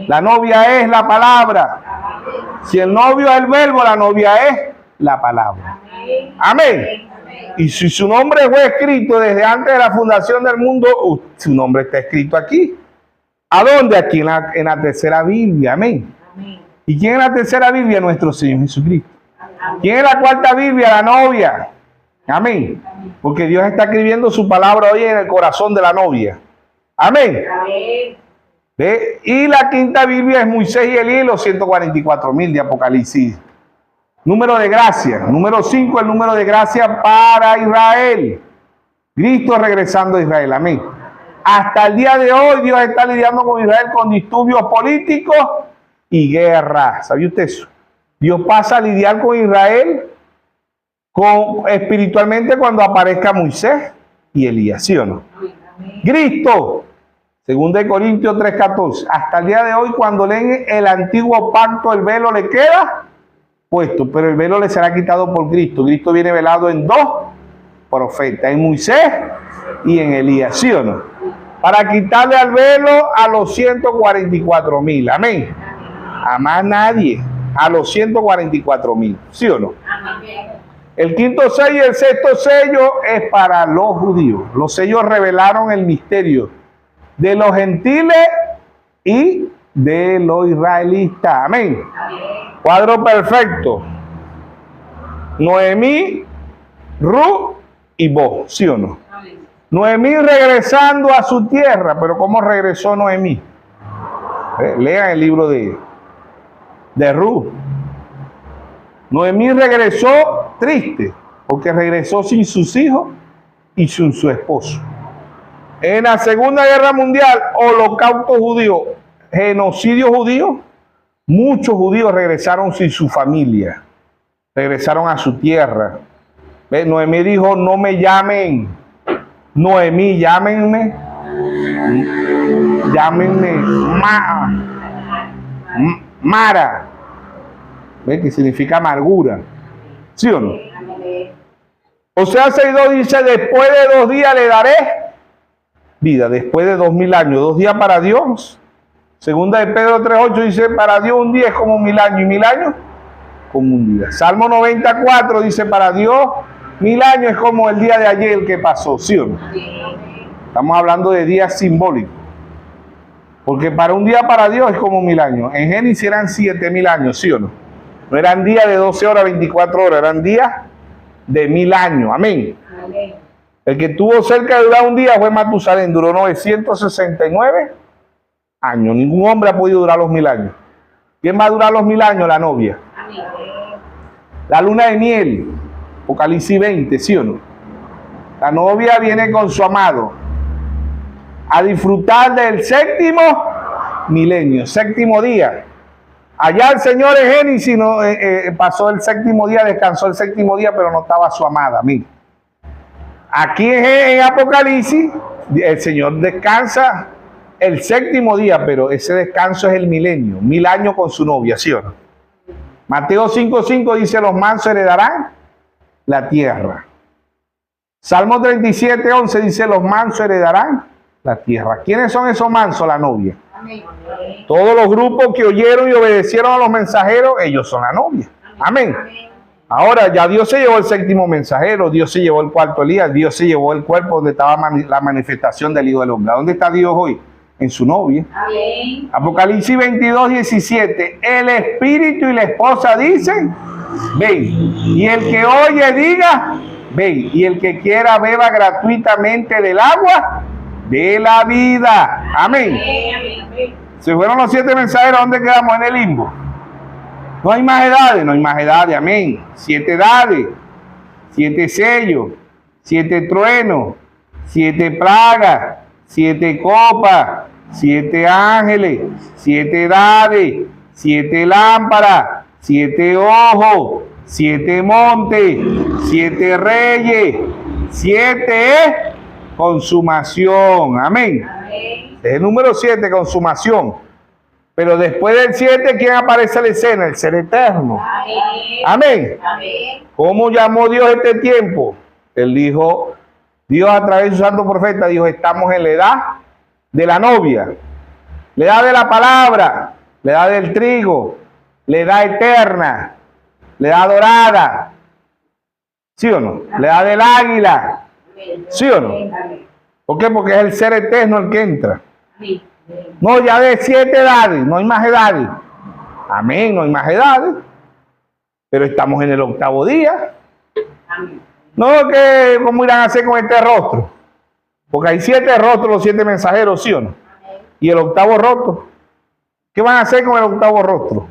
Speaker 1: La novia es la palabra. Si el novio es el verbo, la novia es la palabra. Amén. Y si su nombre fue escrito desde antes de la fundación del mundo, su nombre está escrito aquí. ¿A dónde? Aquí en la tercera Biblia. Amén. ¿Y quién es la tercera Biblia? Nuestro Señor Jesucristo. ¿Quién es la cuarta Biblia? La novia. Amén. Porque Dios está escribiendo su palabra hoy en el corazón de la novia. Amén. ¿Ve? Y la quinta Biblia es Moisés y Elías, los 144,000 de Apocalipsis. Número de gracia. Número 5, el número de gracia para Israel. Cristo regresando a Israel. Amén. Hasta el día de hoy Dios está lidiando con Israel con disturbios políticos y guerra. ¿Sabía usted eso? Dios pasa a lidiar con Israel espiritualmente cuando aparezca Moisés y Elías, ¿sí o no? Cristo. 2 Corintios 3:14. Hasta el día de hoy, cuando leen el antiguo pacto, el velo le queda puesto, pero el velo le será quitado por Cristo. Cristo viene velado en dos profetas, en Moisés y en Elías, ¿sí o no? Para quitarle al velo a los 144,000. Amén. A más nadie. A los 144,000, ¿sí o no? El quinto sello y el sexto sello es para los judíos. Los sellos revelaron el misterio de los gentiles y de los israelitas. Amén. Cuadro perfecto. Noemí, Ruth y Boaz, ¿sí o no? Noemí regresando a su tierra. Pero ¿cómo regresó Noemí? Lean el libro de Ruth. Noemí regresó triste, porque regresó sin sus hijos y sin su esposo. En la Segunda Guerra Mundial, holocausto judío, genocidio judío, muchos judíos regresaron sin su familia, regresaron a su tierra. Noemí dijo: no me llamen Noemí, llámenme Mara. ¿Ve? Que significa amargura, ¿sí o no? O sea, 6:2 dice: después de 2 días le daré vida. Después de 2000 años, 2 días para Dios. Segunda de Pedro 3:8 dice: para Dios un día es como 1000 años, y 1000 años como un día. Salmo 94 dice: para Dios 1000 años es como el día de ayer que pasó, ¿sí o no? Estamos hablando de días simbólicos, porque para un día para Dios es como 1000 años. En Génesis eran 7000 años, ¿sí o no? No eran días de 12 horas, 24 horas, eran días de 1000 años. Amén. Amén. El que tuvo cerca de durar un día fue Matusalén, duró 969 años. Ningún hombre ha podido durar los 1000 años. ¿Quién va a durar los 1000 años? La novia. Amén. La luna de miel, Apocalipsis 20, ¿sí o no? La novia viene con su amado a disfrutar del séptimo milenio, séptimo día. Allá el Señor en Génesis pasó el séptimo día, descansó el séptimo día, pero no estaba su amada. Mira. Aquí en Apocalipsis el Señor descansa el séptimo día, pero ese descanso es el milenio, 1000 años con su novia, ¿sí o no? Mateo 5:5 dice: los mansos heredarán la tierra. Salmo 37:11 dice: los mansos heredarán la tierra. ¿Quiénes son esos mansos? La novia. Amén. Todos los grupos que oyeron y obedecieron a los mensajeros, ellos son la novia. Amén. Amén. Ahora ya Dios se llevó el séptimo mensajero, Dios se llevó el cuarto Elías, Dios se llevó el cuerpo donde estaba la manifestación del Hijo del Hombre. ¿Dónde está Dios hoy? En su novia. Amén. Apocalipsis 22:17. El espíritu y la esposa dicen: ven. Y el que oye diga: ven. Y el que quiera beba gratuitamente del agua de la vida. Amén. Si fueron los 7 mensajeros, ¿dónde quedamos? En el limbo. No hay más edades, no hay más edades. Amén. 7 edades, 7 sellos, 7 truenos, 7 plagas, 7 copas, 7 ángeles, 7 edades, 7 lámparas, 7 ojos, 7 montes, 7 reyes, 7 es consumación. Amén. Es el número 7, consumación. Pero después del 7, ¿quién aparece en la escena? El ser eterno. Amén. Amén. ¿Cómo llamó Dios este tiempo? Él dijo, Dios a través de su santo profeta dijo: estamos en la edad de la novia, la edad de la palabra, la edad del trigo, la edad eterna, la edad dorada. ¿Sí o no? La edad del águila. ¿Sí o no? ¿Por qué? Porque es el ser eterno el que entra. No, ya de 7 edades, no hay más edades. Amén, no hay más edades. Pero estamos en el 8º día. No, que ¿cómo irán a hacer con este rostro? Porque hay 7 rostros, los 7 mensajeros, ¿sí o no? Y el 8º rostro. ¿Qué van a hacer con el 8º rostro?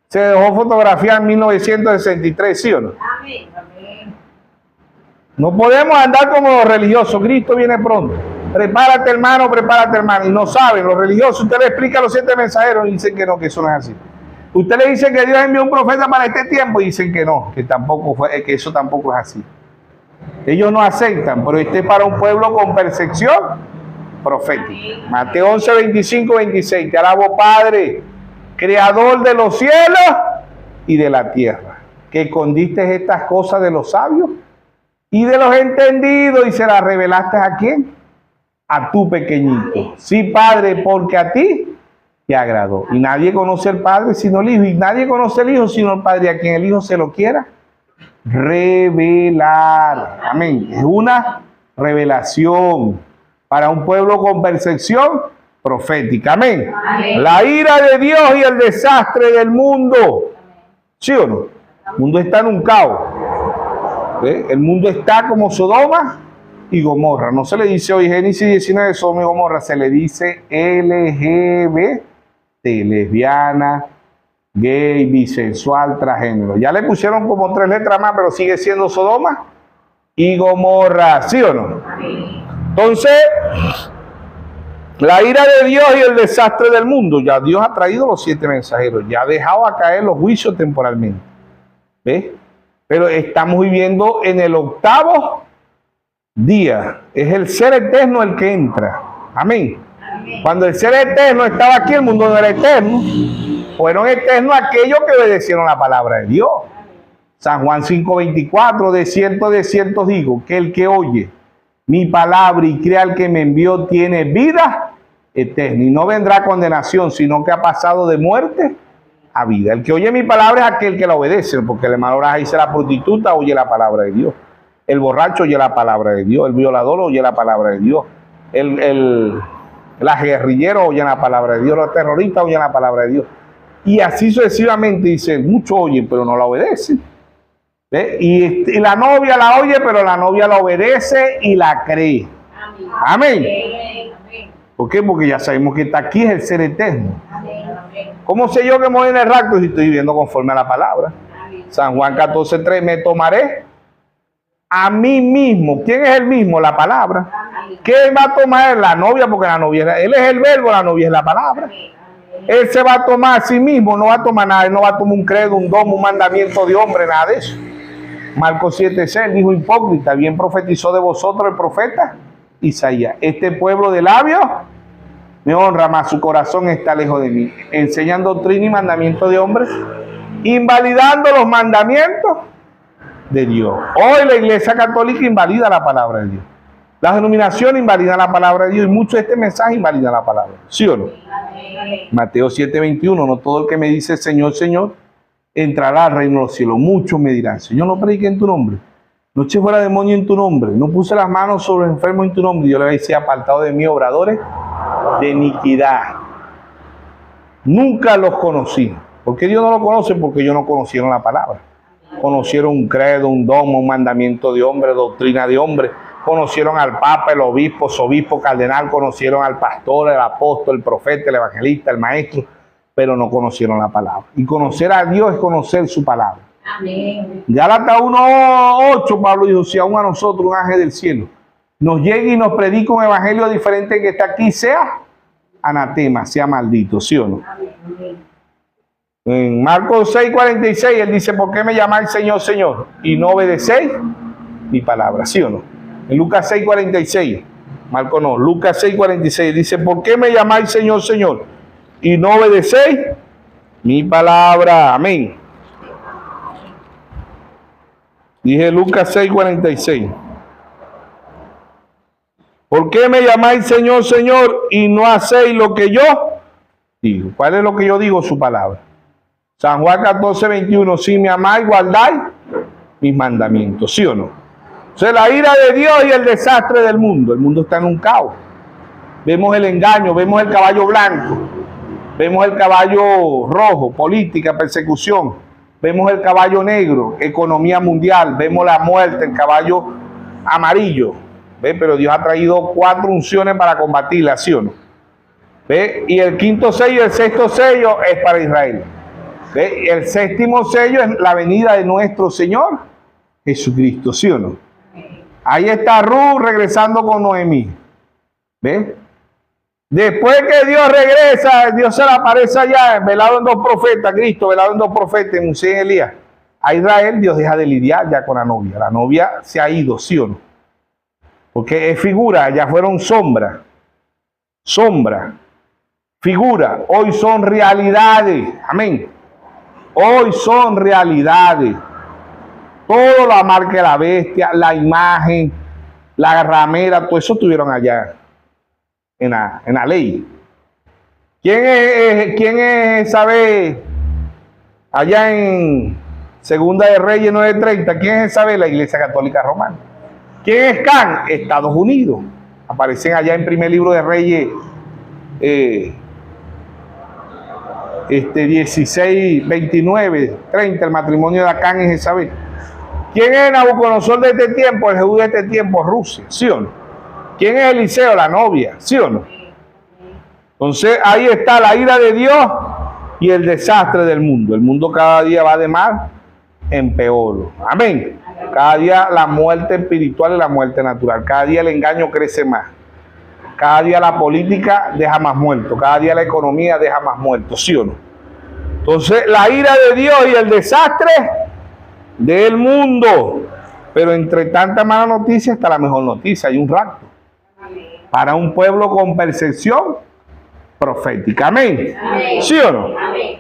Speaker 1: Se dejó fotografiar en 1963, ¿sí o no? No podemos andar como los religiosos. Cristo viene pronto. Prepárate, hermano, prepárate, hermano. Y no saben, los religiosos, usted le explica a los 7 mensajeros y dicen que no, que eso no es así. Usted le dice que Dios envió un profeta para este tiempo y dicen que no, que tampoco fue, que eso tampoco es así. Ellos no aceptan, pero este es para un pueblo con percepción profética. Mateo 11, 25, 26. Te alabo, Padre, creador de los cielos y de la tierra, que escondiste estas cosas de los sabios y de los entendidos y se las revelaste ¿a quién? A tu pequeñito. Sí, Padre, porque a ti te agradó. Y nadie conoce al Padre sino el Hijo, y nadie conoce al Hijo sino el Padre, a quien el Hijo se lo quiera revelar. Amén. Es una revelación para un pueblo con percepción profética. Amén. Amén. La ira de Dios y el desastre del mundo. ¿Sí o no? El mundo está en un caos. El mundo está como Sodoma y Gomorra. No se le dice hoy Génesis 19 Sodoma y Gomorra, se le dice LGBT, lesbiana, gay, bisexual, transgénero. Ya le pusieron como 3 letras más, pero sigue siendo Sodoma y Gomorra. ¿Sí o no? Entonces, la ira de Dios y el desastre del mundo. Ya Dios ha traído los 7 mensajeros. Ya ha dejado a caer los juicios temporalmente. ¿Ves? Pero estamos viviendo en el 8º día. Es el ser eterno el que entra. Amén. Cuando el ser eterno estaba aquí, el mundo no era eterno. Fueron eternos aquellos que obedecieron la palabra de Dios. San Juan 5:24, de cierto digo, que el que oye mi palabra y crea al que me envió tiene vida eterna y no vendrá condenación, sino que ha pasado de muerte a vida. El que oye mi palabra es aquel que la obedece, porque el hermano dice la prostituta oye la palabra de Dios, el borracho oye la palabra de Dios, el violador oye la palabra de Dios, las guerrilleros oyen la palabra de Dios, los terroristas oyen la palabra de Dios. Y así sucesivamente, dice, muchos oyen, pero no la obedecen. Y la novia la oye, pero la novia la obedece y la cree. Amén. ¿Por qué? Porque ya sabemos que está aquí es el ser eterno. ¿Cómo sé yo que me voy en el rapto si estoy viviendo conforme a la palabra? San Juan 14:3, me tomaré a mí mismo. ¿Quién es el mismo? La palabra. ¿Quién va a tomar? La novia, porque la novia, él es el verbo, la novia es la palabra. Él se va a tomar a sí mismo, no va a tomar nada, él no va a tomar un credo, un domo, un mandamiento de hombre, nada de eso. Marcos 7:6 dijo hipócrita, bien profetizó de vosotros el profeta Isaías. Este pueblo de labios me honra, mas su corazón está lejos de mí. Enseñan doctrina y mandamiento de hombres, invalidando los mandamientos de Dios. Hoy la Iglesia Católica invalida la palabra de Dios. Las denominaciones invalidan la palabra de Dios y mucho de este mensaje invalida la palabra. ¿Sí o no? Mateo 7:21, no todo el que me dice Señor, Señor, entrará al reino de los cielos. Muchos me dirán, Señor, no prediqué en tu nombre, no eché fuera demonio en tu nombre, no puse las manos sobre los enfermos en tu nombre. Yo le voy a decir, apartado de mí, obradores de iniquidad. Nunca los conocí. ¿Por qué Dios no los conoce? Porque ellos no conocieron la palabra. Conocieron un credo, un domo, un mandamiento de hombre, doctrina de hombre. Conocieron al Papa, el obispo, cardenal, conocieron al pastor, el apóstol, el profeta, el evangelista, el maestro, pero no conocieron la palabra. Y conocer a Dios es conocer su palabra. Amén. Gálatas 1:8, Pablo dijo, si aún a nosotros un ángel del cielo nos llega y nos predica un evangelio diferente que está aquí, sea anatema, sea maldito, ¿sí o no? Amén. En Marcos 6:46, él dice, ¿por qué me llamáis Señor, Señor? Y no obedecéis mi palabra, ¿sí o no? En Lucas 6:46, Marcos no, Lucas 6:46, dice, ¿por qué me llamáis Señor, Señor? Y no obedecéis mi palabra. Amén. Dije Lucas 6:46. ¿Por qué me llamáis Señor, Señor, y no hacéis lo que yo digo? ¿Cuál es lo que yo digo? Su palabra. San Juan 14:21, si me amáis, guardáis mis mandamientos, ¿sí o no? O sea, la ira de Dios y el desastre del mundo. El mundo está en un caos. Vemos el engaño, vemos el caballo blanco, vemos el caballo rojo, política, persecución, vemos el caballo negro, economía mundial, vemos la muerte, el caballo amarillo. ¿Ve? Pero Dios ha traído 4 unciones para combatirla, ¿sí o no? ¿Ve? Y el 5.º sello, el 6.º sello es para Israel. ¿Ve? El 7.º sello es la venida de nuestro Señor Jesucristo, ¿sí o no? Ahí está Ruth regresando con Noemí. ¿Ve? Después que Dios regresa, Dios se le aparece allá, velado en 2 profetas, Cristo velado en 2 profetas, en Moisés y Elías. A Israel Dios deja de lidiar ya con la novia. La novia se ha ido, ¿sí o no? Porque es figura, ya fueron sombras. sombra, figura. Hoy son realidades. Amén. Hoy son realidades. Todo la marca de la bestia, la imagen, la ramera, todo eso estuvieron allá en la ley. ¿Quién es sabe allá en Segunda de Reyes 9:30? ¿Quién es sabe la Iglesia Católica Romana? ¿Quién es Can? Estados Unidos. Aparecen allá en Primer Libro de Reyes 16, 29, 30, el matrimonio de Acán y Jezabel. ¿Quién es Nabucodonosor de este tiempo? El Jehú de este tiempo, Rusia, ¿sí o no? ¿Quién es Eliseo? La novia, ¿sí o no? Entonces ahí está la ira de Dios y el desastre del mundo. El mundo cada día va de mal en peor. Amén. Cada día la muerte espiritual y la muerte natural. Cada día el engaño crece más. Cada día la política deja más muertos. Cada día la economía deja más muertos, ¿sí o no? Entonces la ira de Dios y el desastre del mundo. Pero entre tanta mala noticia está la mejor noticia. Hay un rapto para un pueblo con percepción profética. Amén. Amén. ¿Sí o no? Amén.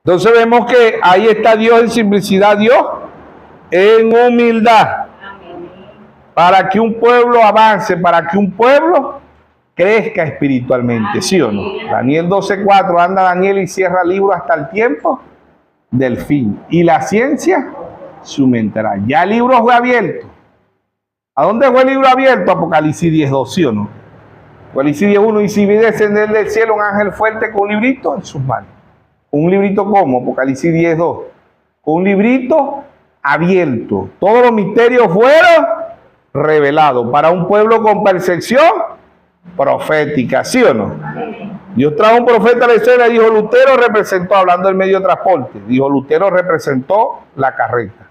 Speaker 1: Entonces vemos que ahí está Dios en simplicidad, Dios en humildad. Amén. Para que un pueblo avance, para que un pueblo crezca espiritualmente. ¿Sí o no? Daniel 12:4, anda Daniel y cierra el libro hasta el tiempo del fin. Y la ciencia se aumentará. Ya el libro fue abierto. ¿A dónde fue el libro abierto? Apocalipsis 10:2, ¿sí o no? Apocalipsis 10:1, y si vi descender del cielo un ángel fuerte con un librito en sus manos. ¿Un librito cómo? Apocalipsis 10:2. Con un librito abierto. Todos los misterios fueron revelados para un pueblo con percepción profética, ¿sí o no? Dios trajo un profeta a la escena y dijo: Lutero representó, hablando del medio de transporte, dijo: Lutero representó la carreta,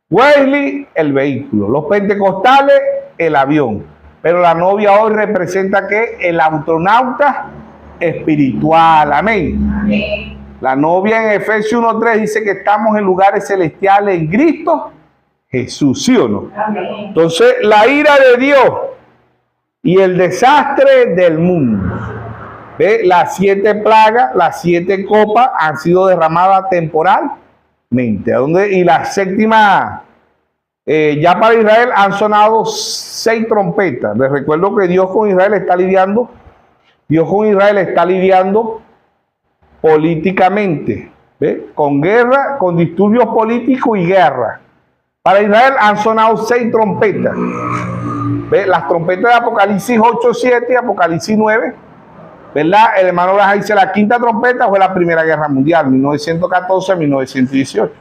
Speaker 1: Wesley el vehículo, los pentecostales el avión, pero la novia hoy representa ¿qué? El astronauta espiritual. Amén. Amén. La novia en Efesios 1:3 dice que estamos en lugares celestiales en Cristo Jesús, ¿sí o no? Amén. Entonces la ira de Dios y el desastre del mundo. ¿Ve? Las 7 plagas, las 7 copas han sido derramadas temporalmente. Y la séptima, ya para Israel han sonado 6 trompetas. Les recuerdo que Dios con Israel está lidiando. Dios con Israel está lidiando políticamente. ¿Ve? Con guerra, con disturbios políticos y guerra. Para Israel han sonado 6 trompetas. ¿Ve? Las trompetas de Apocalipsis 8:7 y Apocalipsis 9. ¿Verdad? El hermano Braja dice: la quinta trompeta fue la Primera Guerra Mundial, 1914-1918.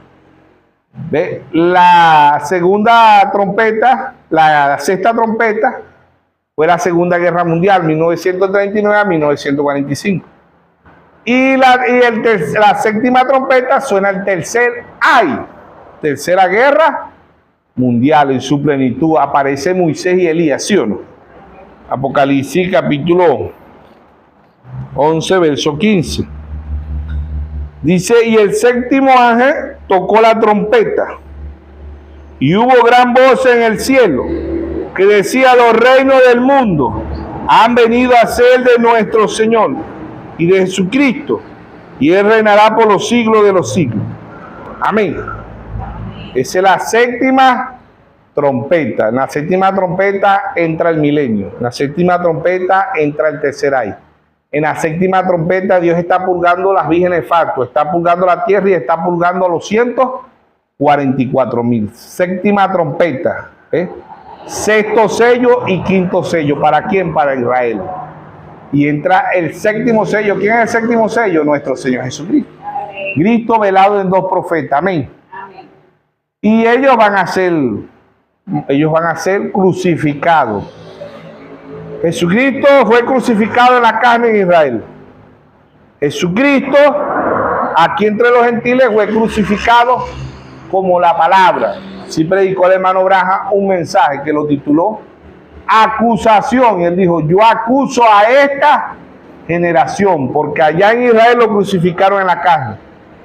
Speaker 1: ¿Ve? La segunda trompeta, la sexta trompeta, fue la Segunda Guerra Mundial, 1939-1945. Y la séptima trompeta suena el tercer ay, Tercera Guerra Mundial en su plenitud. Aparece Moisés y Elías, ¿sí o no? Apocalipsis capítulo 11, verso 15. Dice: y el séptimo ángel tocó la trompeta, y hubo gran voz en el cielo que decía: los reinos del mundo han venido a ser de nuestro Señor y de Jesucristo, y Él reinará por los siglos de los siglos. Amén. Esa es la séptima trompeta. En la séptima trompeta entra el milenio. En la séptima trompeta entra el tercer ay. En la séptima trompeta Dios está purgando las vírgenes factos, está purgando la tierra y está purgando a los 144,000. Séptima trompeta, sexto sello y quinto sello. ¿Para quién? Para Israel. Y entra el séptimo sello. ¿Quién es el séptimo sello? Nuestro Señor Jesucristo. Amén. Cristo velado en 2 profetas. Amén. Amén. Y ellos van a ser crucificados. Jesucristo fue crucificado en la carne en Israel. Jesucristo, aquí entre los gentiles, fue crucificado como la palabra. Así predicó el hermano Braja un mensaje que lo tituló Acusación. Y él dijo: yo acuso a esta generación, porque allá en Israel lo crucificaron en la carne,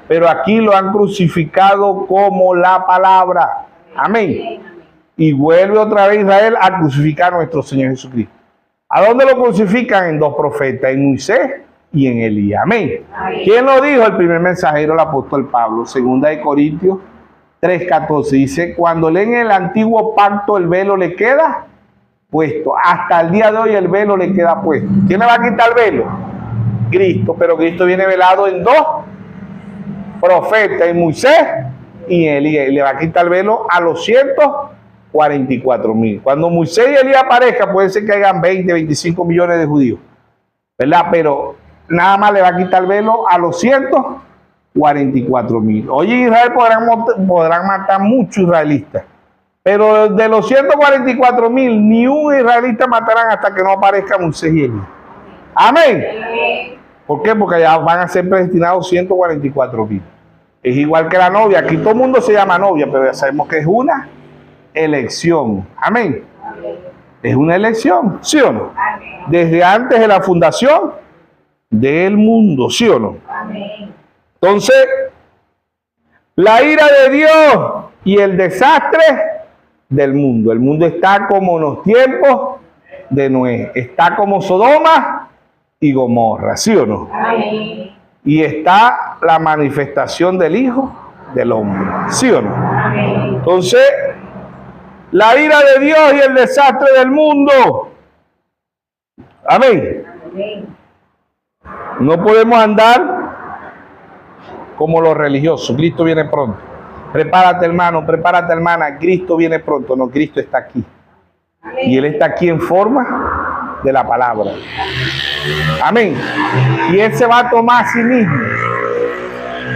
Speaker 1: pero aquí lo han crucificado como la palabra. Amén. Y vuelve otra vez Israel a crucificar a nuestro Señor Jesucristo. ¿A dónde lo crucifican? En dos profetas, en Moisés y en Elías. Amén. ¿Quién lo dijo? El primer mensajero, el apóstol Pablo. Segunda de Corintios 3:14 dice, cuando leen el antiguo pacto, el velo le queda puesto. Hasta el día de hoy el velo le queda puesto. ¿Quién le va a quitar el velo? Cristo. Pero Cristo viene velado en dos profetas, en Moisés y en Elías. Y le va a quitar el velo a los 144,000. Cuando Moisés y Elías aparezcan, puede ser que hayan 20, 25 millones de judíos, ¿verdad? Pero nada más le va a quitar el velo a los 144,000. Hoy en Israel podrán matar muchos israelitas, pero de los 144,000, ni un israelita matarán hasta que no aparezca Moisés y Elías. Amén. ¿Por qué? Porque ya van a ser predestinados 144,000. Es igual que la novia. Aquí todo el mundo se llama novia, pero ya sabemos que es una elección. Amén. Es una elección, ¿sí o no? Desde antes de la fundación del mundo, ¿sí o no? Entonces, la ira de Dios y el desastre del mundo. El mundo está como en los tiempos de Noé. Está como Sodoma y Gomorra, ¿sí o no? Amén. Y está la manifestación del Hijo del Hombre, ¿sí o no? Amén. Entonces, la ira de Dios y el desastre del mundo. Amén. Amén. No podemos andar como los religiosos. Cristo viene pronto. Prepárate, hermano, prepárate, hermana. Cristo viene pronto. No, Cristo está aquí. Amén. Y Él está aquí en forma de la palabra. Amén. Y Él se va a tomar a sí mismo.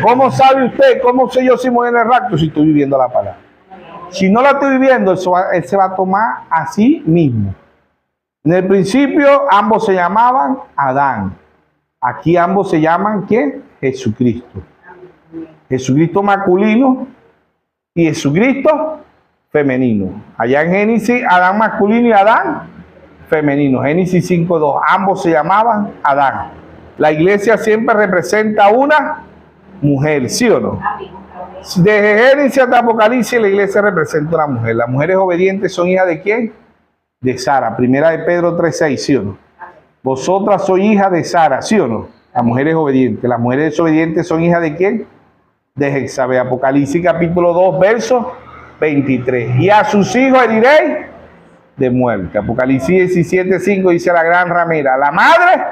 Speaker 1: ¿Cómo sabe usted? ¿Cómo sé yo si me voy en el rapto? Si estoy viviendo la palabra. Si no la estoy viviendo, Él se va a tomar a sí mismo. En el principio ambos se llamaban Adán. Aquí ambos se llaman ¿quién? Jesucristo. Jesucristo masculino y Jesucristo femenino. Allá en Génesis, Adán masculino y Adán femenino. Génesis 5:2. Ambos se llamaban Adán. La iglesia siempre representa una mujer, ¿sí o no? Desde Génesis hasta Apocalipsis, la iglesia representa una mujer. Las mujeres obedientes son hijas de ¿quién? De Sara. Primera de Pedro 3:6, ¿sí o no? Vosotras sois hijas de Sara, ¿sí o no? Las mujeres obedientes. Las mujeres desobedientes son hijas de ¿quién? De Jezabel. Apocalipsis capítulo 2, verso 23. Y a sus hijos heriréis de muerte. Apocalipsis 17:5 dice la gran ramera, la madre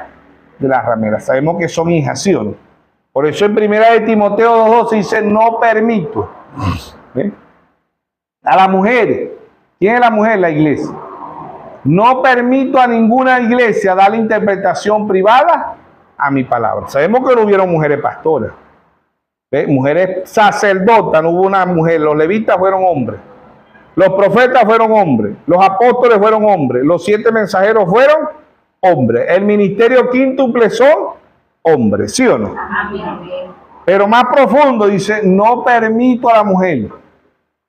Speaker 1: de las rameras. Sabemos que son hijas, ¿sí o no? Por eso en primera de Timoteo 2:12 dice, no permito. ¿Ven? A la mujer. ¿Quién es la mujer? La iglesia. No permito a ninguna iglesia darle interpretación privada a mi palabra. Sabemos que no hubieron mujeres pastoras. ¿Ven? Mujeres sacerdotas, no hubo una mujer. Los levitas fueron hombres. Los profetas fueron hombres. Los apóstoles fueron hombres. Los 7 mensajeros fueron hombres. El ministerio quíntuple son hombres, ¿sí o no? Pero más profundo dice, no permito a la mujer.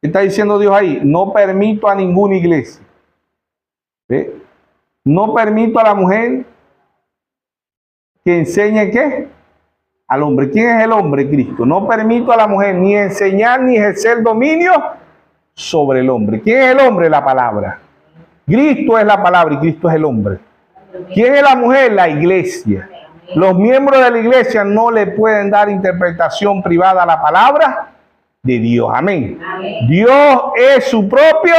Speaker 1: ¿Qué está diciendo Dios ahí? No permito a ninguna iglesia. ¿Ve? No permito a la mujer que enseñe ¿qué? Al hombre. ¿Quién es el hombre? Cristo. No permito a la mujer ni enseñar ni ejercer dominio sobre el hombre. ¿Quién es el hombre? La palabra. Cristo es la palabra y Cristo es el hombre. ¿Quién es la mujer? La iglesia. Los miembros de la iglesia no le pueden dar interpretación privada a la palabra de Dios. Amén. Amén. Dios es su propio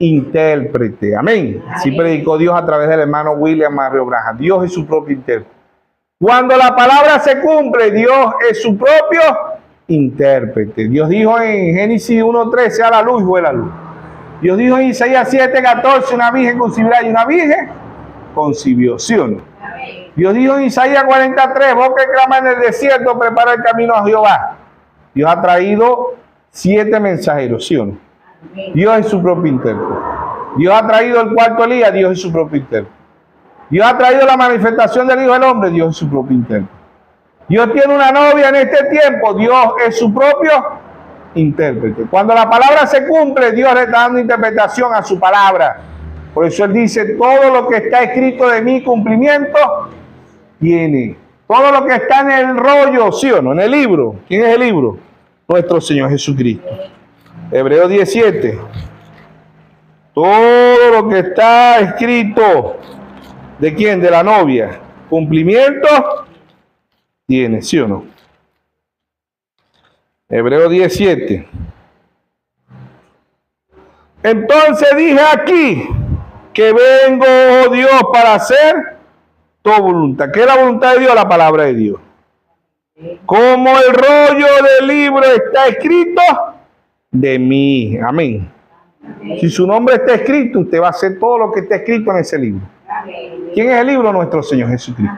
Speaker 1: intérprete. Amén. Así predicó Dios a través del hermano William Mario Braja. Dios es su propio intérprete. Cuando la palabra se cumple, Dios es su propio intérprete. Dios dijo en Génesis 1:13, sea la luz y fue la luz. Dios dijo en Isaías 7:14, una virgen concebirá y una virgen concibió, ¿sí o no? Dios dijo en Isaías 43, vos que clama en el desierto, prepara el camino a Jehová. Dios ha traído 7 mensajeros, ¿sí o no? Dios es su propio intérprete. Dios ha traído el cuarto Elías, Dios es su propio intérprete. Dios ha traído la manifestación del Hijo del Hombre, Dios es su propio intérprete. Dios tiene una novia en este tiempo, Dios es su propio intérprete. Cuando la palabra se cumple, Dios le está dando interpretación a su palabra. Por eso Él dice, todo lo que está escrito de mi cumplimiento, tiene. Todo lo que está en el rollo, ¿sí o no? En el libro. ¿Quién es el libro? Nuestro Señor Jesucristo. Hebreos 17. Todo lo que está escrito ¿De quién? De la novia. Cumplimiento tiene, ¿sí o no? Hebreos 17. Entonces dije aquí que vengo, oh Dios, para hacer tu voluntad. ¿Qué es la voluntad de Dios? La palabra de Dios. Como el rollo del libro está escrito de mí. Amén. Si su nombre está escrito, usted va a hacer todo lo que está escrito en ese libro. ¿Quién es el libro? Nuestro Señor Jesucristo.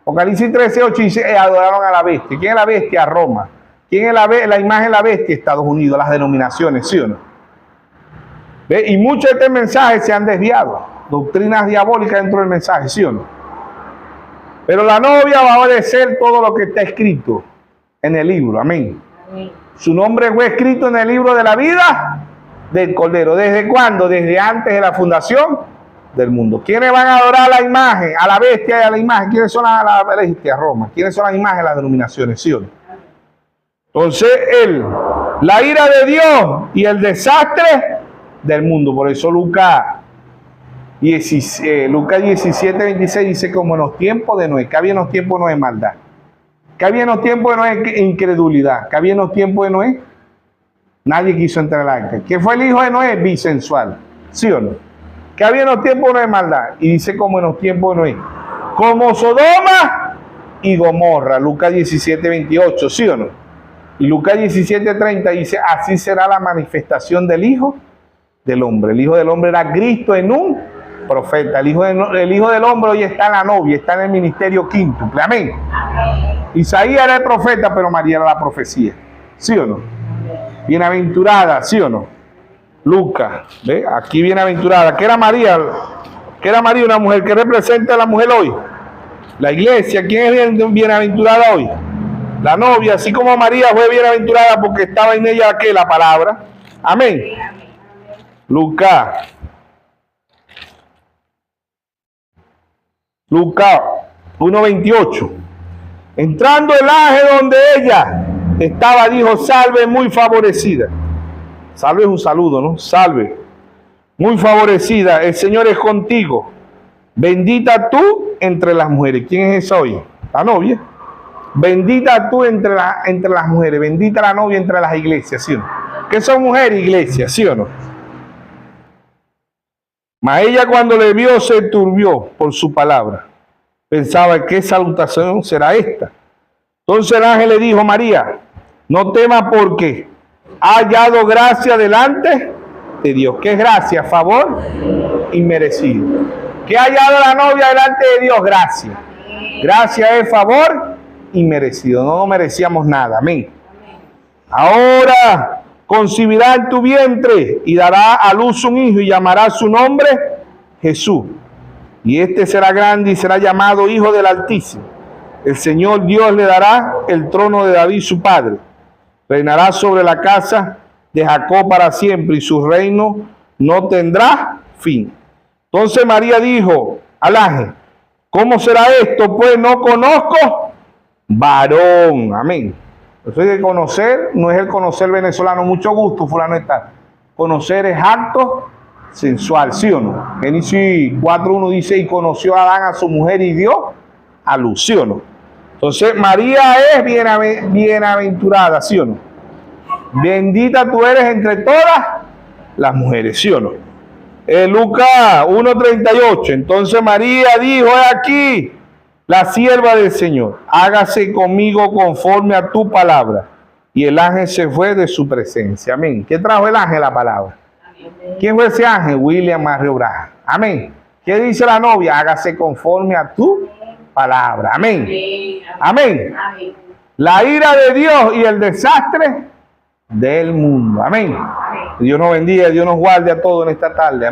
Speaker 1: Apocalipsis 13:8 dice, adoraron a la bestia. ¿Quién es la bestia? Roma. ¿Quién es la imagen de la bestia? Estados Unidos, las denominaciones, ¿sí o no? ¿Ve? Y muchos de este mensaje se han desviado. Doctrinas diabólicas dentro del mensaje, ¿sí o no? Pero la novia va a obedecer todo lo que está escrito en el libro. Amén. Su nombre fue escrito en el libro de la vida del Cordero. ¿Desde cuándo? Desde antes de la fundación del mundo. ¿Quiénes van a adorar a la imagen, a la bestia y a la imagen? ¿Quiénes son la bestia? Roma. ¿Quiénes son las imágenes? Las denominaciones, ¿sí o no? Entonces, la ira de Dios y el desastre del mundo. Por eso Lucas 17:26 dice, como en los tiempos de Noé. ¿Qué había en los tiempos de Noé? Maldad. ¿Qué había en los tiempos de Noé? Incredulidad. ¿Qué había en los tiempos de Noé? Nadie quiso entrar al arca. ¿Qué fue el hijo de Noé? Bisensual. ¿Sí o no? ¿Qué había en los tiempos de Noé? Maldad. Y dice, como en los tiempos de Noé. Como Sodoma y Gomorra. Lucas 17:28. ¿Sí o no? Y Lucas 17:30 dice, así será la manifestación del Hijo del Hombre. El Hijo del Hombre era Cristo en un profeta. El Hijo del Hombre hoy está en la novia, está en el ministerio quíntuple. Amén. Isaías era el profeta, pero María era la profecía. ¿Sí o no? Bienaventurada, ¿sí o no? Lucas, ¿ve? Aquí bienaventurada. ¿Qué era María? ¿Qué era María? Una mujer que representa a la mujer hoy. La iglesia, ¿quién es bienaventurada hoy? La novia, así como María fue bienaventurada porque estaba en ella, ¿qué? La palabra. Amén. Lucas 1:28. Entrando el ángel donde ella estaba, dijo, salve muy favorecida. Salve es un saludo, ¿no? Salve. Muy favorecida, el Señor es contigo. Bendita tú entre las mujeres. ¿Quién es esa hoy? La novia. Bendita tú entre las mujeres. Bendita la novia entre las iglesias, ¿sí o no? ¿Qué son mujeres? Iglesias, ¿sí o no? Mas ella cuando le vio se turbió por su palabra. Pensaba, ¿qué salutación será esta? Entonces el ángel le dijo, María, no temas porque ha hallado gracia delante de Dios. ¿Qué es gracia? Favor inmerecido. ¿Qué ha hallado la novia delante de Dios? Gracia. Gracia es favor inmerecido. No merecíamos nada. Amén. Ahora concebirá en tu vientre y dará a luz un hijo y llamará su nombre Jesús. Y este será grande y será llamado Hijo del Altísimo. El Señor Dios le dará el trono de David su padre. Reinará sobre la casa de Jacob para siempre y su reino no tendrá fin. Entonces María dijo al ángel, ¿cómo será esto? Pues no conozco varón. Amén. Eso hay que conocer, no es el conocer venezolano, mucho gusto, fulano está. Conocer es acto sensual, ¿sí o no? Génesis 4:1 dice, y conoció a Adán a su mujer y dio a luz, ¿sí o no? Entonces María es bienaventurada, ¿sí o no? Bendita tú eres entre todas las mujeres, ¿sí o no? Lucas 1:38, entonces María dijo, he aquí la sierva del Señor, hágase conmigo conforme a tu palabra. Y el ángel se fue de su presencia. Amén. ¿Qué trajo el ángel? La palabra. ¿Quién fue ese ángel? William Mario Braga. Amén. ¿Qué dice la novia? Hágase conforme a tu palabra. Amén. Amén. La ira de Dios y el desastre del mundo. Amén. Dios nos bendiga, Dios nos guarde a todos en esta tarde. Amén.